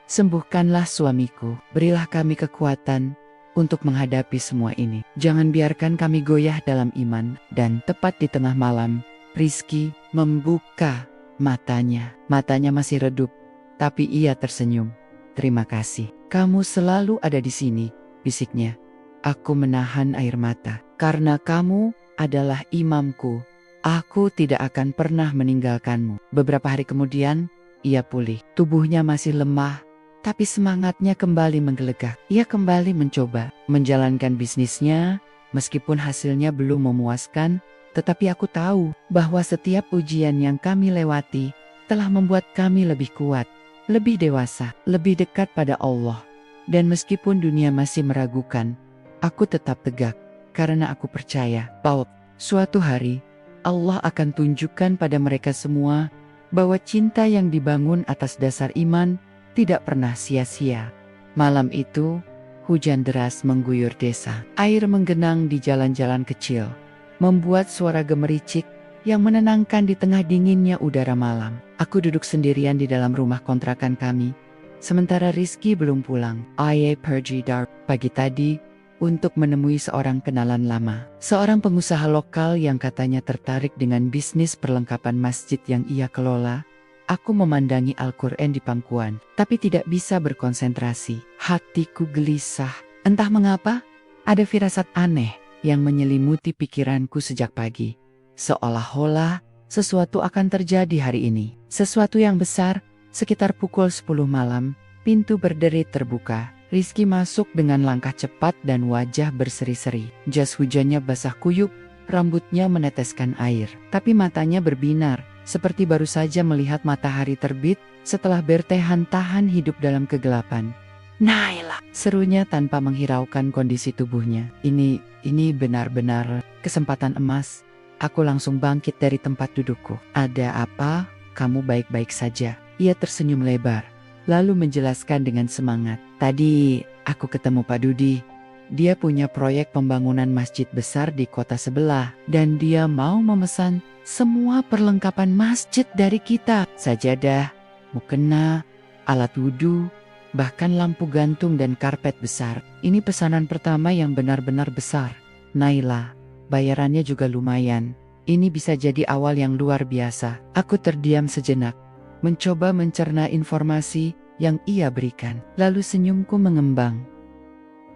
Sembuhkanlah suamiku, berilah kami kekuatan untuk menghadapi semua ini. Jangan biarkan kami goyah dalam iman. Dan tepat di tengah malam, Rizky membuka matanya. Matanya masih redup, tapi ia tersenyum. Terima kasih. Kamu selalu ada di sini, bisiknya. Aku menahan air mata. Karena kamu adalah imamku, aku tidak akan pernah meninggalkanmu. Beberapa hari kemudian, ia pulih. Tubuhnya masih lemah, tapi semangatnya kembali menggelegak. Ia kembali mencoba menjalankan bisnisnya, meskipun hasilnya belum memuaskan, tetapi aku tahu bahwa setiap ujian yang kami lewati telah membuat kami lebih kuat, lebih dewasa, lebih dekat pada Allah. Dan meskipun dunia masih meragukan, aku tetap tegak, karena aku percaya bahwa suatu hari Allah akan tunjukkan pada mereka semua bahwa cinta yang dibangun atas dasar iman tidak pernah sia-sia. Malam itu, hujan deras mengguyur desa. Air menggenang di jalan-jalan kecil, membuat suara gemericik yang menenangkan di tengah dinginnya udara malam. Aku duduk sendirian di dalam rumah kontrakan kami, sementara Rizky belum pulang. Ia pergi dari pagi tadi untuk menemui seorang kenalan lama. Seorang pengusaha lokal yang katanya tertarik dengan bisnis perlengkapan masjid yang ia kelola. Aku memandangi Al-Quran di pangkuan, tapi tidak bisa berkonsentrasi. Hatiku gelisah. Entah mengapa, ada firasat aneh yang menyelimuti pikiranku sejak pagi. Seolah-olah sesuatu akan terjadi hari ini. Sesuatu yang besar. Sekitar pukul 10 malam, pintu berderit terbuka. Rizky masuk dengan langkah cepat dan wajah berseri-seri. Jas hujannya basah kuyup, rambutnya meneteskan air. Tapi matanya berbinar, seperti baru saja melihat matahari terbit setelah bertahan-tahan hidup dalam kegelapan. Naila, serunya tanpa menghiraukan kondisi tubuhnya. Ini benar-benar kesempatan emas. Aku langsung bangkit dari tempat dudukku. Ada apa? Kamu baik-baik saja? Ia tersenyum lebar, lalu menjelaskan dengan semangat. Tadi aku ketemu Pak Dudi. Dia punya proyek pembangunan masjid besar di kota sebelah, dan dia mau memesan semua perlengkapan masjid dari kita. Sajadah, mukena, alat wudhu, bahkan lampu gantung dan karpet besar. Ini pesanan pertama yang benar-benar besar. Naila, bayarannya juga lumayan. Ini bisa jadi awal yang luar biasa. Aku terdiam sejenak, mencoba mencerna informasi yang ia berikan. Lalu senyumku mengembang.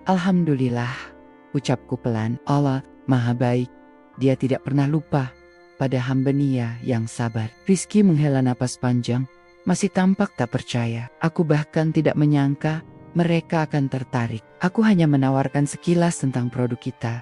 Alhamdulillah, ucapku pelan. Allah Maha Baik. Dia tidak pernah lupa pada hamba-Nya yang sabar. Rizky menghela napas panjang, masih tampak tak percaya. Aku bahkan tidak menyangka mereka akan tertarik. Aku hanya menawarkan sekilas tentang produk kita.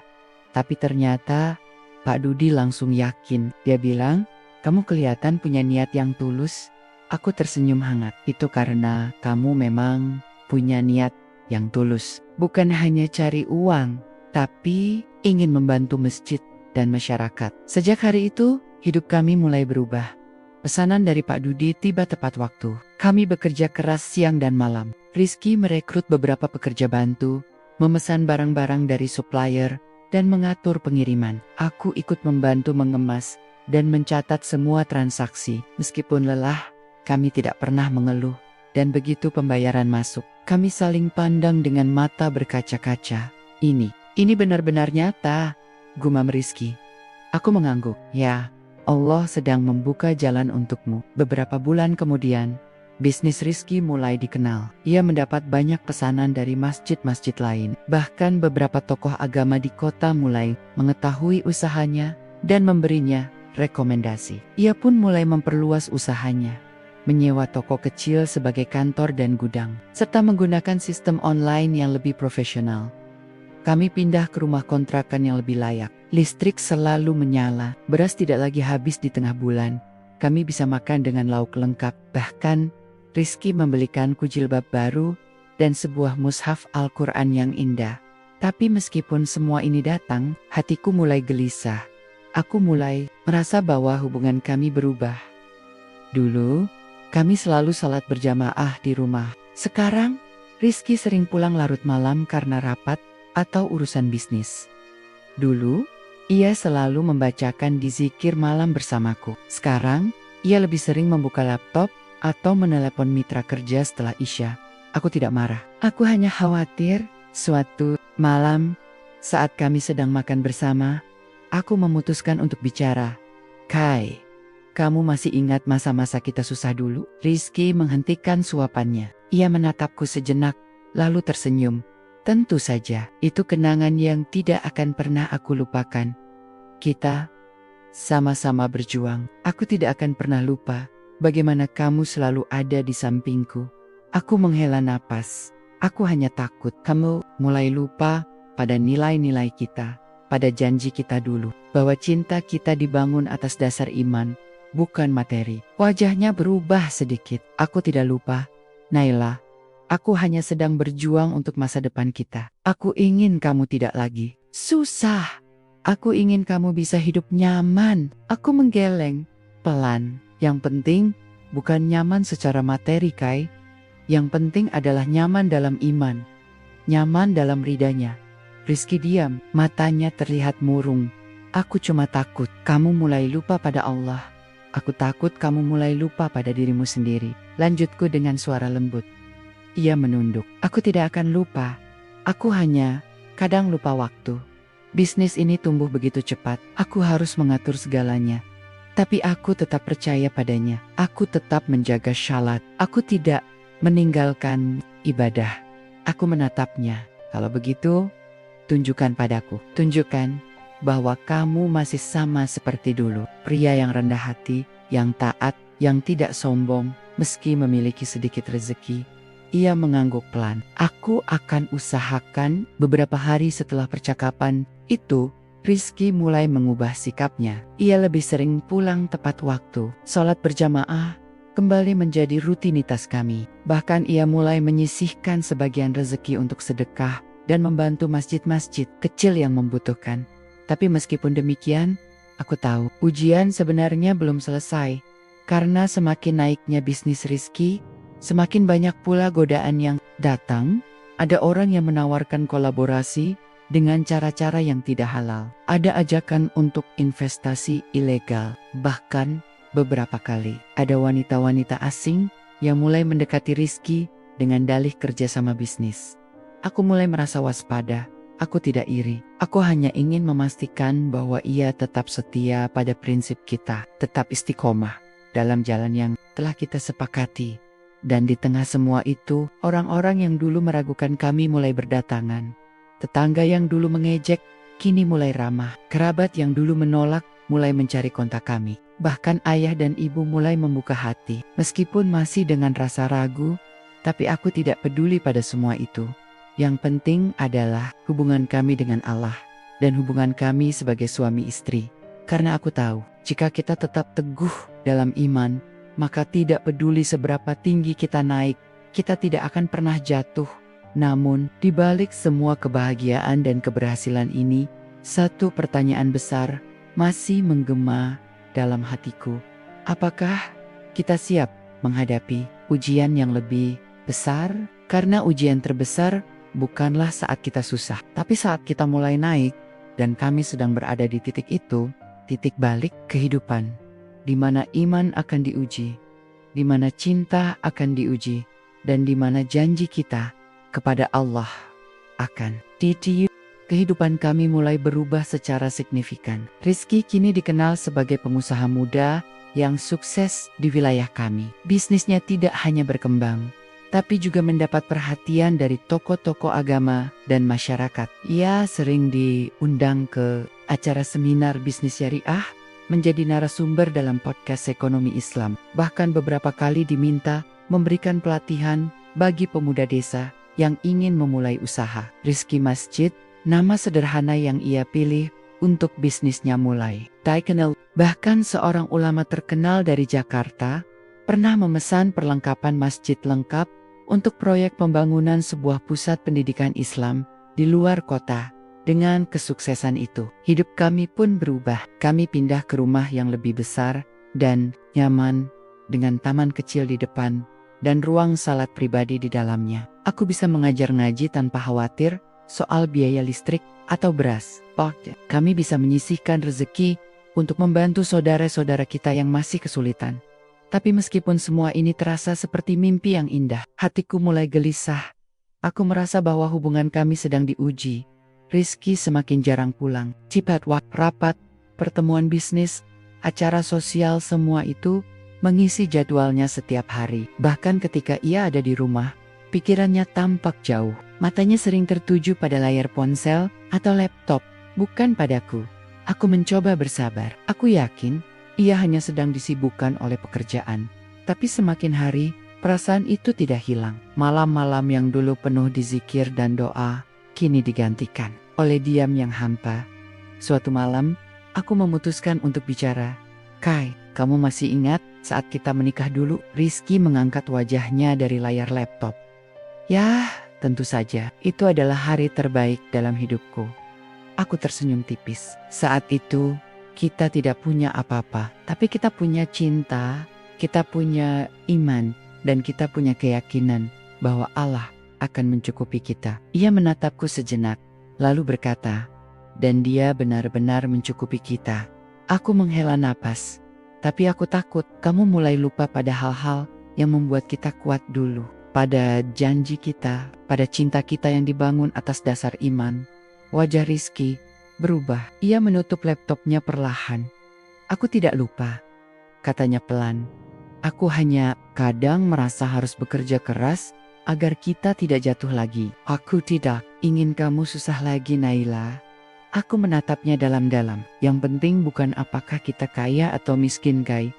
Tapi ternyata Pak Dudi langsung yakin. Dia bilang, kamu kelihatan punya niat yang tulus. Aku tersenyum hangat. Itu karena kamu memang punya niat yang tulus. Bukan hanya cari uang, tapi ingin membantu masjid dan masyarakat. Sejak hari itu, hidup kami mulai berubah. Pesanan dari Pak Dudi tiba tepat waktu. Kami bekerja keras siang dan malam. Rizky merekrut beberapa pekerja bantu, memesan barang-barang dari supplier, dan mengatur pengiriman. Aku ikut membantu mengemas dan mencatat semua transaksi. Meskipun lelah, kami tidak pernah mengeluh. Dan begitu pembayaran masuk, kami saling pandang dengan mata berkaca-kaca. Ini benar-benar nyata, gumam Rizky. Aku mengangguk. Ya, Allah sedang membuka jalan untukmu. Beberapa bulan kemudian, bisnis Rizky mulai dikenal. Ia mendapat banyak pesanan dari masjid-masjid lain. Bahkan beberapa tokoh agama di kota mulai mengetahui usahanya dan memberinya rekomendasi. Ia pun mulai memperluas usahanya, menyewa toko kecil sebagai kantor dan gudang, serta menggunakan sistem online yang lebih profesional. Kami pindah ke rumah kontrakan yang lebih layak. Listrik selalu menyala, beras tidak lagi habis di tengah bulan. Kami bisa makan dengan lauk lengkap. Bahkan, Rizky membelikanku jilbab baru dan sebuah mushaf Al-Quran yang indah. Tapi meskipun semua ini datang, hatiku mulai gelisah. Aku mulai merasa bahwa hubungan kami berubah. Dulu, kami selalu salat berjamaah di rumah. Sekarang, Rizky sering pulang larut malam karena rapat atau urusan bisnis. Dulu, ia selalu membacakan di zikir malam bersamaku. Sekarang, ia lebih sering membuka laptop atau menelepon mitra kerja setelah Isya. Aku tidak marah. Aku hanya khawatir suatu malam saat kami sedang makan bersama, aku memutuskan untuk bicara. Kai, kamu masih ingat masa-masa kita susah dulu? Rizky menghentikan suapannya. Ia menatapku sejenak, lalu tersenyum. Tentu saja, itu kenangan yang tidak akan pernah aku lupakan. Kita sama-sama berjuang. Aku tidak akan pernah lupa bagaimana kamu selalu ada di sampingku. Aku menghela napas. Aku hanya takut kamu mulai lupa pada nilai-nilai kita, pada janji kita dulu, bahwa cinta kita dibangun atas dasar iman, bukan materi. Wajahnya berubah sedikit. Aku tidak lupa, Naila. Aku hanya sedang berjuang untuk masa depan kita. Aku ingin kamu tidak lagi susah. Aku ingin kamu bisa hidup nyaman. Aku menggeleng pelan. Yang penting bukan nyaman secara materi, Kai. Yang penting adalah nyaman dalam iman, nyaman dalam ridanya. Rizky diam, matanya terlihat murung. Aku cuma takut kamu mulai lupa pada Allah. Aku takut kamu mulai lupa pada dirimu sendiri. Lanjutku dengan suara lembut. Ia menunduk. Aku tidak akan lupa. Aku hanya kadang lupa waktu. Bisnis ini tumbuh begitu cepat. Aku harus mengatur segalanya. Tapi aku tetap percaya padanya. Aku tetap menjaga syalat. Aku tidak meninggalkan ibadah. Aku menatapnya. Kalau begitu, tunjukkan padaku. Tunjukkan bahwa kamu masih sama seperti dulu. Pria yang rendah hati, yang taat, yang tidak sombong, meski memiliki sedikit rezeki. Ia mengangguk pelan. Aku akan usahakan. Beberapa hari setelah percakapan itu, Rizky mulai mengubah sikapnya. Ia lebih sering pulang tepat waktu. Sholat berjamaah kembali menjadi rutinitas kami. Bahkan ia mulai menyisihkan sebagian rezeki untuk sedekah dan membantu masjid-masjid kecil yang membutuhkan. Tapi meskipun demikian, aku tahu ujian sebenarnya belum selesai. Karena semakin naiknya bisnis Rizky, semakin banyak pula godaan yang datang. Ada orang yang menawarkan kolaborasi dengan cara-cara yang tidak halal. Ada ajakan untuk investasi ilegal. Bahkan beberapa kali ada wanita-wanita asing yang mulai mendekati Rizky dengan dalih kerjasama bisnis. Aku mulai merasa waspada. Aku tidak iri. Aku hanya ingin memastikan bahwa ia tetap setia pada prinsip kita. Tetap istiqomah dalam jalan yang telah kita sepakati. Dan di tengah semua itu, orang-orang yang dulu meragukan kami mulai berdatangan. Tetangga yang dulu mengejek, kini mulai ramah. Kerabat yang dulu menolak, mulai mencari kontak kami. Bahkan ayah dan ibu mulai membuka hati. Meskipun masih dengan rasa ragu, tapi aku tidak peduli pada semua itu. Yang penting adalah hubungan kami dengan Allah dan hubungan kami sebagai suami istri. Karena aku tahu, jika kita tetap teguh dalam iman, maka tidak peduli seberapa tinggi kita naik, kita tidak akan pernah jatuh. Namun, di balik semua kebahagiaan dan keberhasilan ini, satu pertanyaan besar masih menggema dalam hatiku. Apakah kita siap menghadapi ujian yang lebih besar? Karena ujian terbesar bukanlah saat kita susah, tapi saat kita mulai naik, dan kami sedang berada di titik itu, titik balik kehidupan. Di mana iman akan diuji, di mana cinta akan diuji, dan di mana janji kita kepada Allah akan ditiupkan. Kehidupan kami mulai berubah secara signifikan. Rizky kini dikenal sebagai pengusaha muda yang sukses di wilayah kami. Bisnisnya tidak hanya berkembang, tapi juga mendapat perhatian dari tokoh-tokoh agama dan masyarakat. Ia sering diundang ke acara seminar bisnis syariah, menjadi narasumber dalam podcast ekonomi Islam. Bahkan beberapa kali diminta memberikan pelatihan bagi pemuda desa yang ingin memulai usaha. Rizky Masjid, nama sederhana yang ia pilih untuk bisnisnya mulai. Dikenal, bahkan seorang ulama terkenal dari Jakarta, pernah memesan perlengkapan masjid lengkap untuk proyek pembangunan sebuah pusat pendidikan Islam di luar kota. Dengan kesuksesan itu, hidup kami pun berubah. Kami pindah ke rumah yang lebih besar dan nyaman, dengan taman kecil di depan dan ruang salat pribadi di dalamnya. Aku bisa mengajar ngaji tanpa khawatir soal biaya listrik atau beras. Kami bisa menyisihkan rezeki untuk membantu saudara-saudara kita yang masih kesulitan. Tapi meskipun semua ini terasa seperti mimpi yang indah, hatiku mulai gelisah. Aku merasa bahwa hubungan kami sedang diuji. Rizky semakin jarang pulang. Cepat rapat, pertemuan bisnis, acara sosial, semua itu mengisi jadwalnya setiap hari. Bahkan ketika ia ada di rumah, pikirannya tampak jauh. Matanya sering tertuju pada layar ponsel atau laptop, bukan padaku. Aku mencoba bersabar. Aku yakin ia hanya sedang disibukkan oleh pekerjaan. Tapi semakin hari, perasaan itu tidak hilang. Malam-malam yang dulu penuh dizikir dan doa, kini digantikan oleh diam yang hampa. Suatu malam, aku memutuskan untuk bicara. Kai, kamu masih ingat saat kita menikah dulu? Rizky mengangkat wajahnya dari layar laptop. Yah, tentu saja, itu adalah hari terbaik dalam hidupku. Aku tersenyum tipis. Saat itu, kita tidak punya apa-apa, tapi kita punya cinta, kita punya iman, dan kita punya keyakinan bahwa Allah akan mencukupi kita. Ia menatapku sejenak, lalu berkata, dan Dia benar-benar mencukupi kita. Aku menghela napas, tapi aku takut kamu mulai lupa pada hal-hal yang membuat kita kuat dulu. Pada janji kita, pada cinta kita yang dibangun atas dasar iman. Wajah Rizky berubah. Ia menutup laptopnya perlahan. Aku tidak lupa, katanya pelan. Aku hanya kadang merasa harus bekerja keras agar kita tidak jatuh lagi. Aku tidak ingin kamu susah lagi, Naila. Aku menatapnya dalam-dalam. Yang penting bukan apakah kita kaya atau miskin, Kai.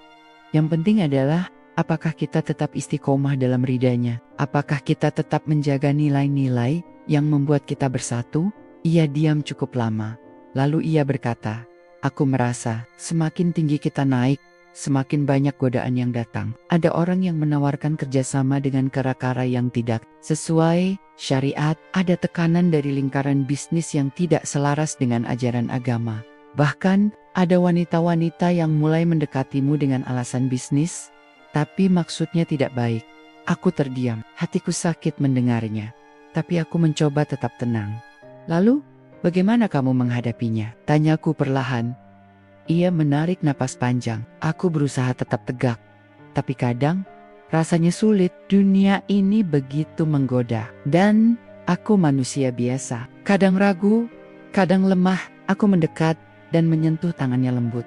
Yang penting adalah apakah kita tetap istiqomah dalam ridanya? Apakah kita tetap menjaga nilai-nilai yang membuat kita bersatu? Ia diam cukup lama. Lalu ia berkata, aku merasa semakin tinggi kita naik, semakin banyak godaan yang datang. Ada orang yang menawarkan kerjasama dengan cara-cara yang tidak sesuai syariat. Ada tekanan dari lingkaran bisnis yang tidak selaras dengan ajaran agama. Bahkan ada wanita-wanita yang mulai mendekatimu dengan alasan bisnis, tapi maksudnya tidak baik. Aku terdiam, hatiku sakit mendengarnya. Tapi aku mencoba tetap tenang. Lalu, bagaimana kamu menghadapinya? Tanyaku perlahan. Ia menarik napas panjang. Aku berusaha tetap tegak. Tapi kadang, rasanya sulit. Dunia ini begitu menggoda. Dan aku manusia biasa. Kadang ragu, kadang lemah. Aku mendekat dan menyentuh tangannya lembut.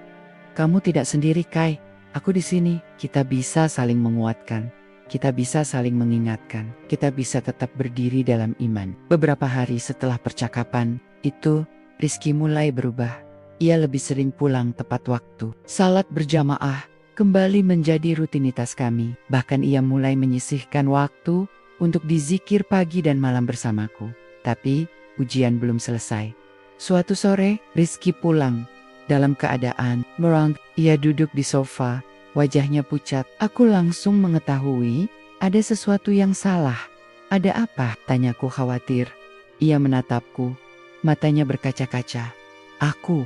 Kamu tidak sendiri, Kai. Aku di sini. Kita bisa saling menguatkan. Kita bisa saling mengingatkan. Kita bisa tetap berdiri dalam iman. Beberapa hari setelah percakapan itu, Rizky mulai berubah. Ia lebih sering pulang tepat waktu. Salat berjamaah kembali menjadi rutinitas kami. Bahkan ia mulai menyisihkan waktu untuk dizikir pagi dan malam bersamaku. Tapi ujian belum selesai. Suatu sore, Rizky pulang dalam keadaan merang. Ia duduk di sofa, wajahnya pucat. Aku langsung mengetahui ada sesuatu yang salah. Ada apa? Tanyaku khawatir. Ia menatapku, matanya berkaca-kaca. Aku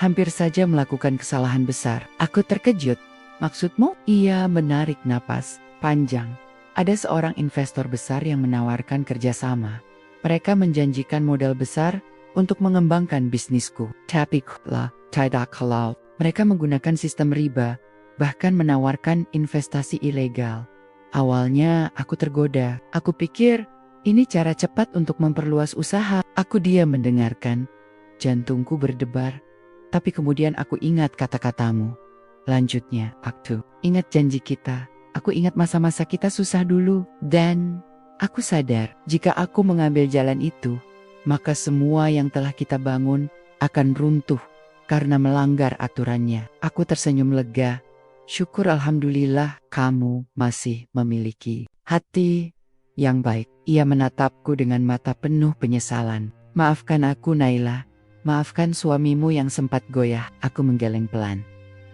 hampir saja melakukan kesalahan besar. Aku terkejut. Maksudmu? Ia menarik napas panjang. Ada seorang investor besar yang menawarkan kerjasama. Mereka menjanjikan modal besar untuk mengembangkan bisnisku. Tapi tidak halal. Mereka menggunakan sistem riba, bahkan menawarkan investasi ilegal. Awalnya aku tergoda. Aku pikir ini cara cepat untuk memperluas usaha. Aku diam mendengarkan. Jantungku berdebar. Tapi kemudian aku ingat kata-katamu. Lanjutnya, waktu. Ingat janji kita. Aku ingat masa-masa kita susah dulu. Dan aku sadar jika aku mengambil jalan itu, maka semua yang telah kita bangun akan runtuh karena melanggar aturannya. Aku tersenyum lega. Syukur alhamdulillah kamu masih memiliki hati yang baik. Ia menatapku dengan mata penuh penyesalan. Maafkan aku Naila. Maafkan suamimu yang sempat goyah. Aku menggeleng pelan.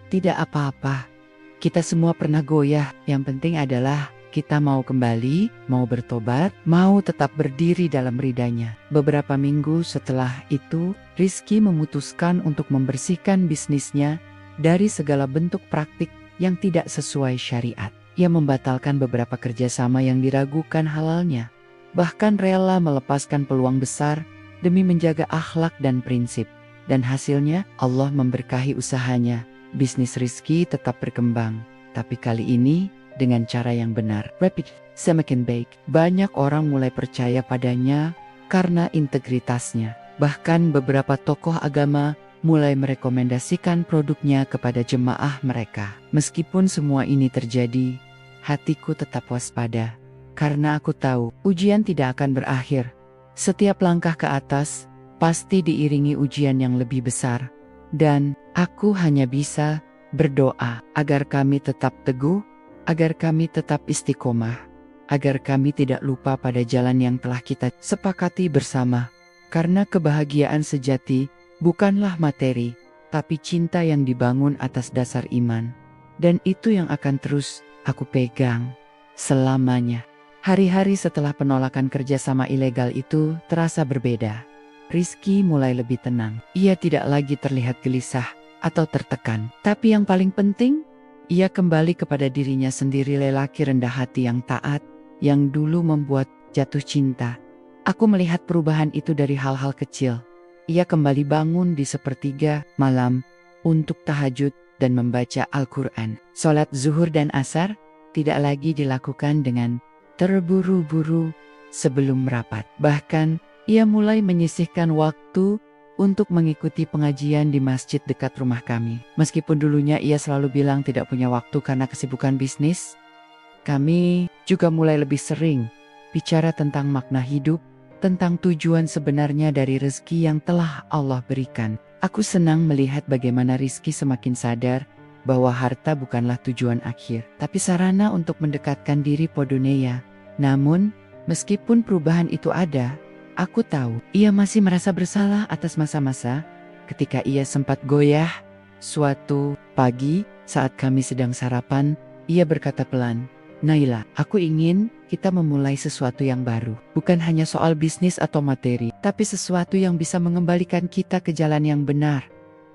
Tidak apa-apa. Kita semua pernah goyah. Yang penting adalah kita mau kembali, mau bertobat, mau tetap berdiri dalam ridanya. Beberapa minggu setelah itu, Rizky memutuskan untuk membersihkan bisnisnya dari segala bentuk praktik yang tidak sesuai syariat. Ia membatalkan beberapa kerjasama yang diragukan halalnya. Bahkan rela melepaskan peluang besar demi menjaga akhlak dan prinsip. Dan hasilnya, Allah memberkahi usahanya. Bisnis Rizky tetap berkembang. Tapi kali ini, dengan cara yang benar. Rapid, semakin baik. Banyak orang mulai percaya padanya karena integritasnya. Bahkan beberapa tokoh agama mulai merekomendasikan produknya kepada jemaah mereka. Meskipun semua ini terjadi, hatiku tetap waspada. Karena aku tahu ujian tidak akan berakhir. Setiap langkah ke atas pasti diiringi ujian yang lebih besar. Dan aku hanya bisa berdoa agar kami tetap teguh, agar kami tetap istiqomah, agar kami tidak lupa pada jalan yang telah kita sepakati bersama. Karena kebahagiaan sejati bukanlah materi, tapi cinta yang dibangun atas dasar iman. Dan itu yang akan terus aku pegang selamanya. Hari-hari setelah penolakan kerjasama ilegal itu terasa berbeda. Rizky mulai lebih tenang. Ia tidak lagi terlihat gelisah atau tertekan. Tapi yang paling penting, ia kembali kepada dirinya sendiri, lelaki rendah hati yang taat, yang dulu membuat jatuh cinta. Aku melihat perubahan itu dari hal-hal kecil. Ia kembali bangun di sepertiga malam untuk tahajud dan membaca Al-Quran. Sholat zuhur dan asar tidak lagi dilakukan dengan terburu-buru sebelum rapat. Bahkan, ia mulai menyisihkan waktu untuk mengikuti pengajian di masjid dekat rumah kami. Meskipun dulunya ia selalu bilang tidak punya waktu karena kesibukan bisnis, kami juga mulai lebih sering bicara tentang makna hidup, tentang tujuan sebenarnya dari rezeki yang telah Allah berikan. Aku senang melihat bagaimana Rizky semakin sadar bahwa harta bukanlah tujuan akhir, tapi sarana untuk mendekatkan diri Poduneya. Namun, meskipun perubahan itu ada, aku tahu ia masih merasa bersalah atas masa-masa ketika ia sempat goyah. Suatu pagi, saat kami sedang sarapan, ia berkata pelan, "Naila, aku ingin kita memulai sesuatu yang baru. Bukan hanya soal bisnis atau materi, tapi sesuatu yang bisa mengembalikan kita ke jalan yang benar."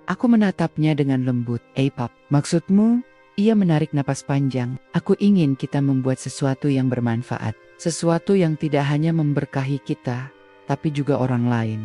Aku menatapnya dengan lembut. Pap, maksudmu? Ia menarik napas panjang. Aku ingin kita membuat sesuatu yang bermanfaat. Sesuatu yang tidak hanya memberkahi kita, tapi juga orang lain.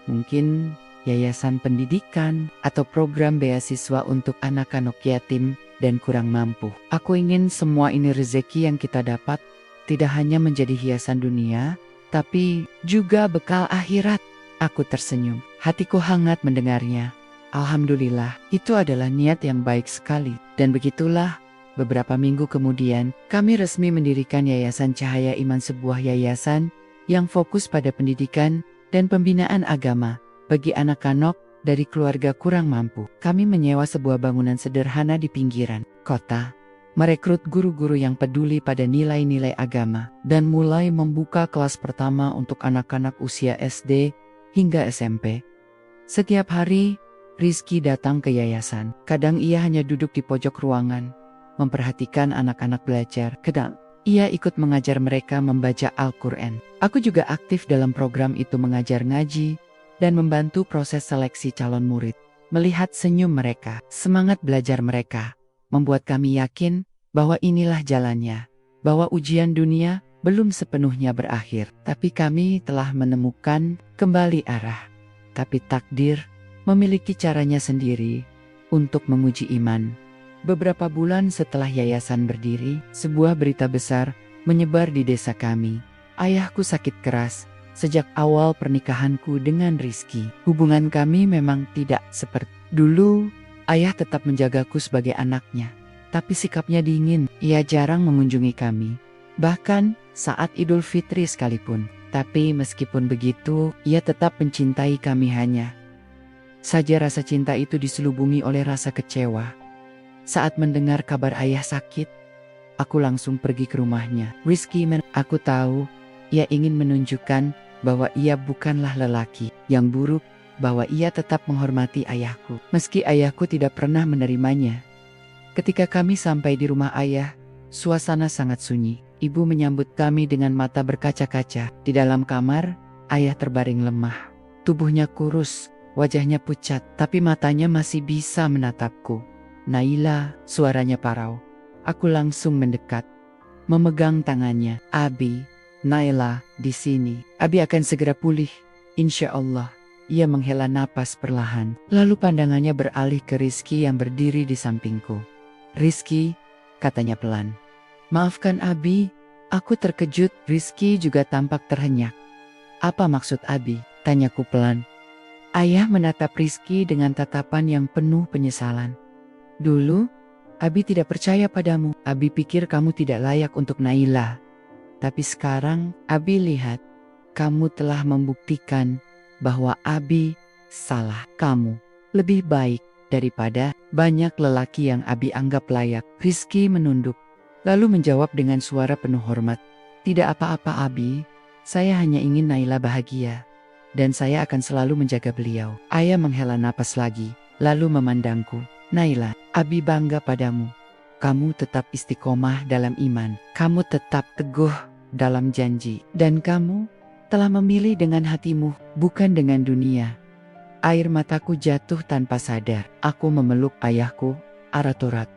Mungkin yayasan pendidikan atau program beasiswa untuk anak-anak yatim dan kurang mampu. Aku ingin semua ini rezeki yang kita dapat tidak hanya menjadi hiasan dunia, tapi juga bekal akhirat. Aku tersenyum. Hatiku hangat mendengarnya. Alhamdulillah, itu adalah niat yang baik sekali. Dan begitulah, beberapa minggu kemudian, kami resmi mendirikan Yayasan Cahaya Iman, sebuah yayasan yang fokus pada pendidikan dan pembinaan agama bagi anak-anak dari keluarga kurang mampu. Kami menyewa sebuah bangunan sederhana di pinggiran kota, merekrut guru-guru yang peduli pada nilai-nilai agama, dan mulai membuka kelas pertama untuk anak-anak usia SD hingga SMP. Setiap hari, Rizky datang ke yayasan. Kadang ia hanya duduk di pojok ruangan, memperhatikan anak-anak belajar. Kadang ia ikut mengajar mereka membaca Al-Quran. Aku juga aktif dalam program itu, mengajar ngaji dan membantu proses seleksi calon murid. Melihat senyum mereka, semangat belajar mereka, membuat kami yakin bahwa inilah jalannya. Bahwa ujian dunia belum sepenuhnya berakhir, tapi kami telah menemukan kembali arah. Tapi takdir memiliki caranya sendiri untuk menguji iman Beberapa bulan setelah yayasan berdiri, sebuah berita besar menyebar di desa kami. Ayahku sakit keras sejak awal pernikahanku dengan Rizky. Hubungan kami memang tidak seperti dulu. Ayah tetap menjagaku sebagai anaknya, tapi sikapnya dingin. Ia jarang mengunjungi kami, bahkan saat Idul Fitri sekalipun. Tapi meskipun begitu, ia tetap mencintai kami. Hanya saja rasa cinta itu diselubungi oleh rasa kecewa. Saat mendengar kabar ayah sakit, aku langsung pergi ke rumahnya. Rizky, aku tahu ia ingin menunjukkan bahwa ia bukanlah lelaki yang buruk, bahwa ia tetap menghormati ayahku, meski ayahku tidak pernah menerimanya. Ketika kami sampai di rumah ayah, suasana sangat sunyi. Ibu menyambut kami dengan mata berkaca-kaca. Di dalam kamar, ayah terbaring lemah. Tubuhnya kurus, wajahnya pucat, tapi matanya masih bisa menatapku. Naila, suaranya parau. Aku langsung mendekat, memegang tangannya. Abi, Naila, di sini. Abi akan segera pulih, insya Allah. Ia menghela napas perlahan, lalu pandangannya beralih ke Rizky yang berdiri di sampingku. Rizky, katanya pelan. Maafkan Abi, aku terkejut. Rizky juga tampak terhenyak. Apa maksud Abi? Tanyaku pelan. Ayah menatap Rizky dengan tatapan yang penuh penyesalan. Dulu, Abi tidak percaya padamu. Abi pikir kamu tidak layak untuk Naila. Tapi sekarang, Abi lihat, kamu telah membuktikan bahwa Abi salah. Kamu lebih baik daripada banyak lelaki yang Abi anggap layak. Rizky menunduk, lalu menjawab dengan suara penuh hormat. Tidak apa-apa Abi, saya hanya ingin Naila bahagia. Dan saya akan selalu menjaga beliau. Ayah menghela napas lagi, lalu memandangku. Naila, Abi bangga padamu. Kamu tetap istiqomah dalam iman. Kamu tetap teguh dalam janji. Dan kamu telah memilih dengan hatimu, bukan dengan dunia. Air mataku jatuh tanpa sadar. Aku memeluk ayahku, erat-erat.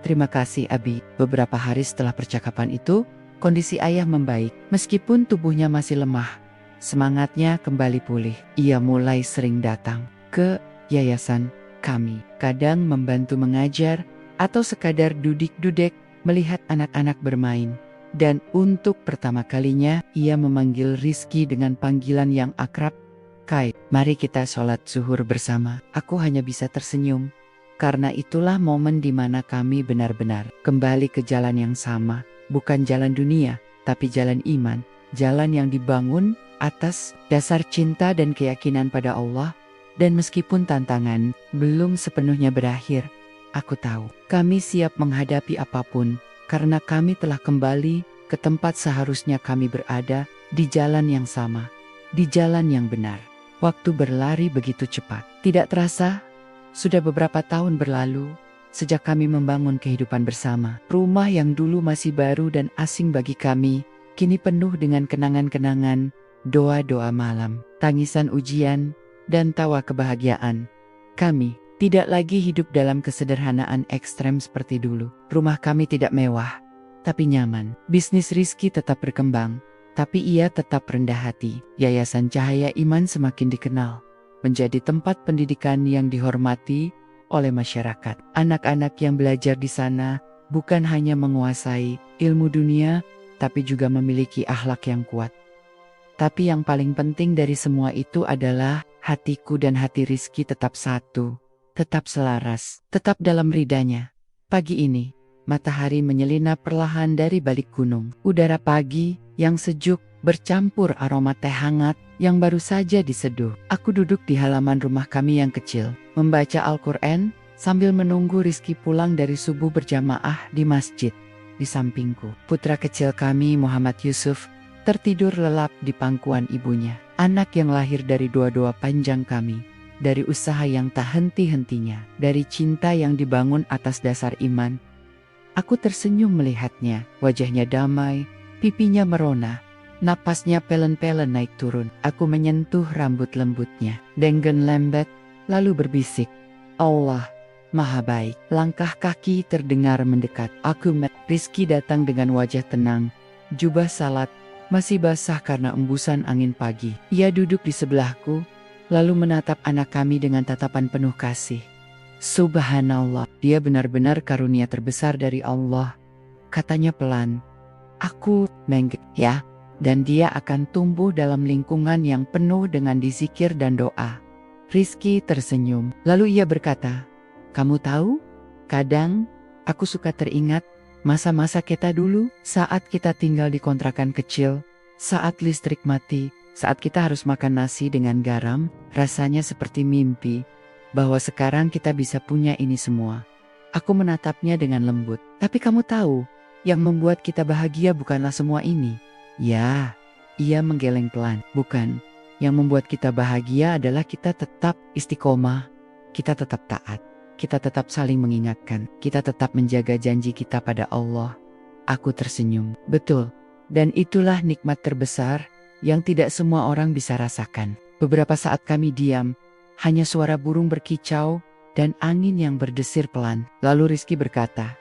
Terima kasih Abi. Beberapa hari setelah percakapan itu, kondisi ayah membaik. Meskipun tubuhnya masih lemah, semangatnya kembali pulih. Ia mulai sering datang ke yayasan kami. Kadang membantu mengajar, atau sekadar duduk-dudek melihat anak-anak bermain. Dan untuk pertama kalinya, ia memanggil Rizky dengan panggilan yang akrab. Kai, mari kita sholat zuhur bersama. Aku hanya bisa tersenyum. Karena itulah momen di mana kami benar-benar kembali ke jalan yang sama. Bukan jalan dunia, tapi jalan iman. Jalan yang dibangun atas dasar cinta dan keyakinan pada Allah. Dan meskipun tantangan belum sepenuhnya berakhir, aku tahu kami siap menghadapi apapun. Karena kami telah kembali ke tempat seharusnya kami berada, di jalan yang sama, di jalan yang benar. Waktu berlari begitu cepat. Tidak terasa, sudah beberapa tahun berlalu, sejak kami membangun kehidupan bersama. Rumah yang dulu masih baru dan asing bagi kami, kini penuh dengan kenangan-kenangan, doa-doa malam, tangisan ujian, dan tawa kebahagiaan. Kami tidak lagi hidup dalam kesederhanaan ekstrem seperti dulu. Rumah kami tidak mewah, tapi nyaman. Bisnis Rizky tetap berkembang, tapi ia tetap rendah hati. Yayasan Cahaya Iman semakin dikenal, menjadi tempat pendidikan yang dihormati oleh masyarakat. Anak-anak yang belajar di sana bukan hanya menguasai ilmu dunia, tapi juga memiliki akhlak yang kuat. Tapi yang paling penting dari semua itu adalah hatiku dan hati Rizky tetap satu, tetap selaras, tetap dalam ridanya. Pagi ini, matahari menyelinap perlahan dari balik gunung. Udara pagi yang sejuk bercampur aroma teh hangat yang baru saja diseduh. Aku duduk di halaman rumah kami yang kecil, membaca Al-Quran sambil menunggu Rizky pulang dari subuh berjamaah di masjid. Di sampingku, putra kecil kami Muhammad Yusuf tertidur lelap di pangkuan ibunya. Anak yang lahir dari doa-doa panjang kami, dari usaha yang tak henti-hentinya, dari cinta yang dibangun atas dasar iman. Aku tersenyum melihatnya, wajahnya damai, pipinya merona. Napasnya pelen-pelen naik turun. Aku menyentuh rambut lembutnya dengan lembut, lalu berbisik, Allah Maha Baik. Langkah kaki terdengar mendekat. Rizky datang dengan wajah tenang. Jubah salat masih basah karena embusan angin pagi. Ia duduk di sebelahku, lalu menatap anak kami dengan tatapan penuh kasih. Subhanallah, dia benar-benar karunia terbesar dari Allah. Katanya pelan, aku ya. Dan dia akan tumbuh dalam lingkungan yang penuh dengan dizikir dan doa. Rizky tersenyum, lalu ia berkata, kamu tahu, kadang aku suka teringat masa-masa kita dulu saat kita tinggal di kontrakan kecil, saat listrik mati, saat kita harus makan nasi dengan garam, rasanya seperti mimpi, bahwa sekarang kita bisa punya ini semua. Aku menatapnya dengan lembut, tapi kamu tahu, yang membuat kita bahagia bukanlah semua ini. Ya, ia menggeleng pelan. Bukan, yang membuat kita bahagia adalah kita tetap istiqomah, kita tetap taat, kita tetap saling mengingatkan, kita tetap menjaga janji kita pada Allah. Aku tersenyum. Betul, dan itulah nikmat terbesar yang tidak semua orang bisa rasakan. Beberapa saat kami diam, hanya suara burung berkicau dan angin yang berdesir pelan. Lalu Rizky berkata,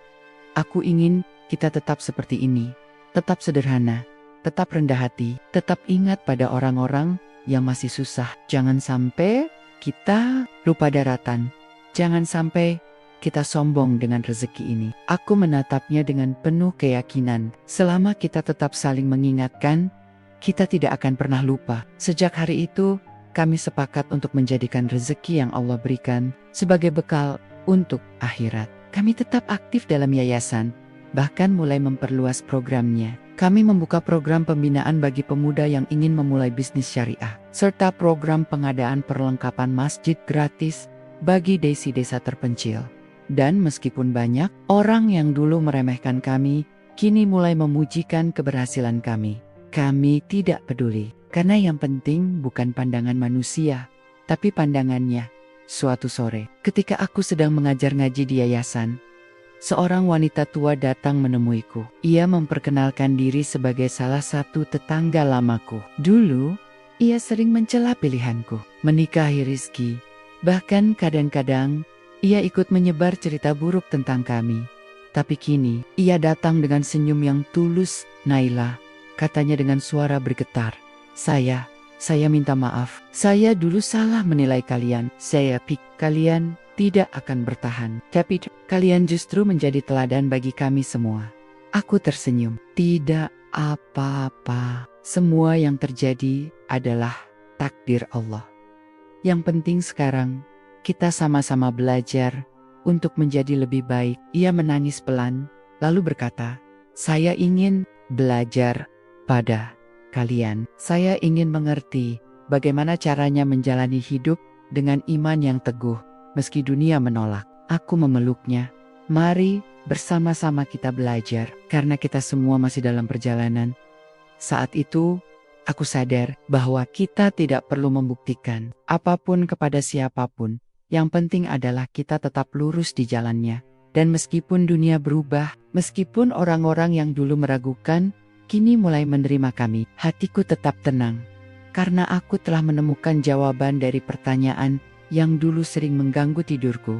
aku ingin kita tetap seperti ini, tetap sederhana, tetap rendah hati, tetap ingat pada orang-orang yang masih susah. Jangan sampai kita lupa daratan. Jangan sampai kita sombong dengan rezeki ini. Aku menatapnya dengan penuh keyakinan. Selama kita tetap saling mengingatkan, kita tidak akan pernah lupa. Sejak hari itu, kami sepakat untuk menjadikan rezeki yang Allah berikan sebagai bekal untuk akhirat. Kami tetap aktif dalam yayasan, bahkan mulai memperluas programnya. Kami membuka program pembinaan bagi pemuda yang ingin memulai bisnis syariah, serta program pengadaan perlengkapan masjid gratis bagi desa-desa terpencil. Dan meskipun banyak orang yang dulu meremehkan kami, kini mulai memujikan keberhasilan kami. Kami tidak peduli, karena yang penting bukan pandangan manusia, tapi pandangannya. Suatu sore, ketika aku sedang mengajar ngaji di yayasan, seorang wanita tua datang menemuiku. Ia memperkenalkan diri sebagai salah satu tetangga lamaku. Dulu, ia sering mencela pilihanku, menikahi Rizky. Bahkan kadang-kadang, ia ikut menyebar cerita buruk tentang kami. Tapi kini, ia datang dengan senyum yang tulus. Naila, katanya dengan suara bergetar. Saya minta maaf. Saya dulu salah menilai kalian. Saya pikir kalian tidak akan bertahan. Tapi kalian justru menjadi teladan bagi kami semua. Aku tersenyum. Tidak apa-apa. Semua yang terjadi adalah takdir Allah. Yang penting sekarang, kita sama-sama belajar untuk menjadi lebih baik. Ia menangis pelan, lalu berkata, saya ingin belajar pada kalian. Saya ingin mengerti bagaimana caranya menjalani hidup dengan iman yang teguh. Meski dunia menolak, aku memeluknya. Mari bersama-sama kita belajar, karena kita semua masih dalam perjalanan. Saat itu, aku sadar bahwa kita tidak perlu membuktikan apapun kepada siapapun. Yang penting adalah kita tetap lurus di jalannya. Dan meskipun dunia berubah, meskipun orang-orang yang dulu meragukan, kini mulai menerima kami, hatiku tetap tenang. Karena aku telah menemukan jawaban dari pertanyaan yang dulu sering mengganggu tidurku.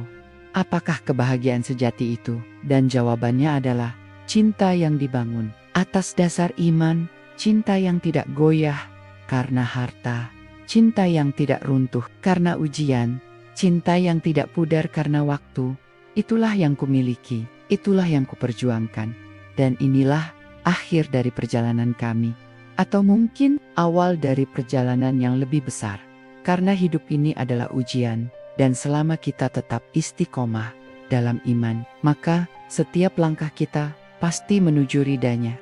Apakah kebahagiaan sejati itu? Dan jawabannya adalah cinta yang dibangun atas dasar iman, cinta yang tidak goyah karena harta, cinta yang tidak runtuh karena ujian, cinta yang tidak pudar karena waktu. Itulah yang kumiliki, itulah yang kuperjuangkan. Dan inilah akhir dari perjalanan kami. Atau mungkin awal dari perjalanan yang lebih besar. Karena hidup ini adalah ujian, dan selama kita tetap istiqomah dalam iman, maka setiap langkah kita pasti menuju ridanya.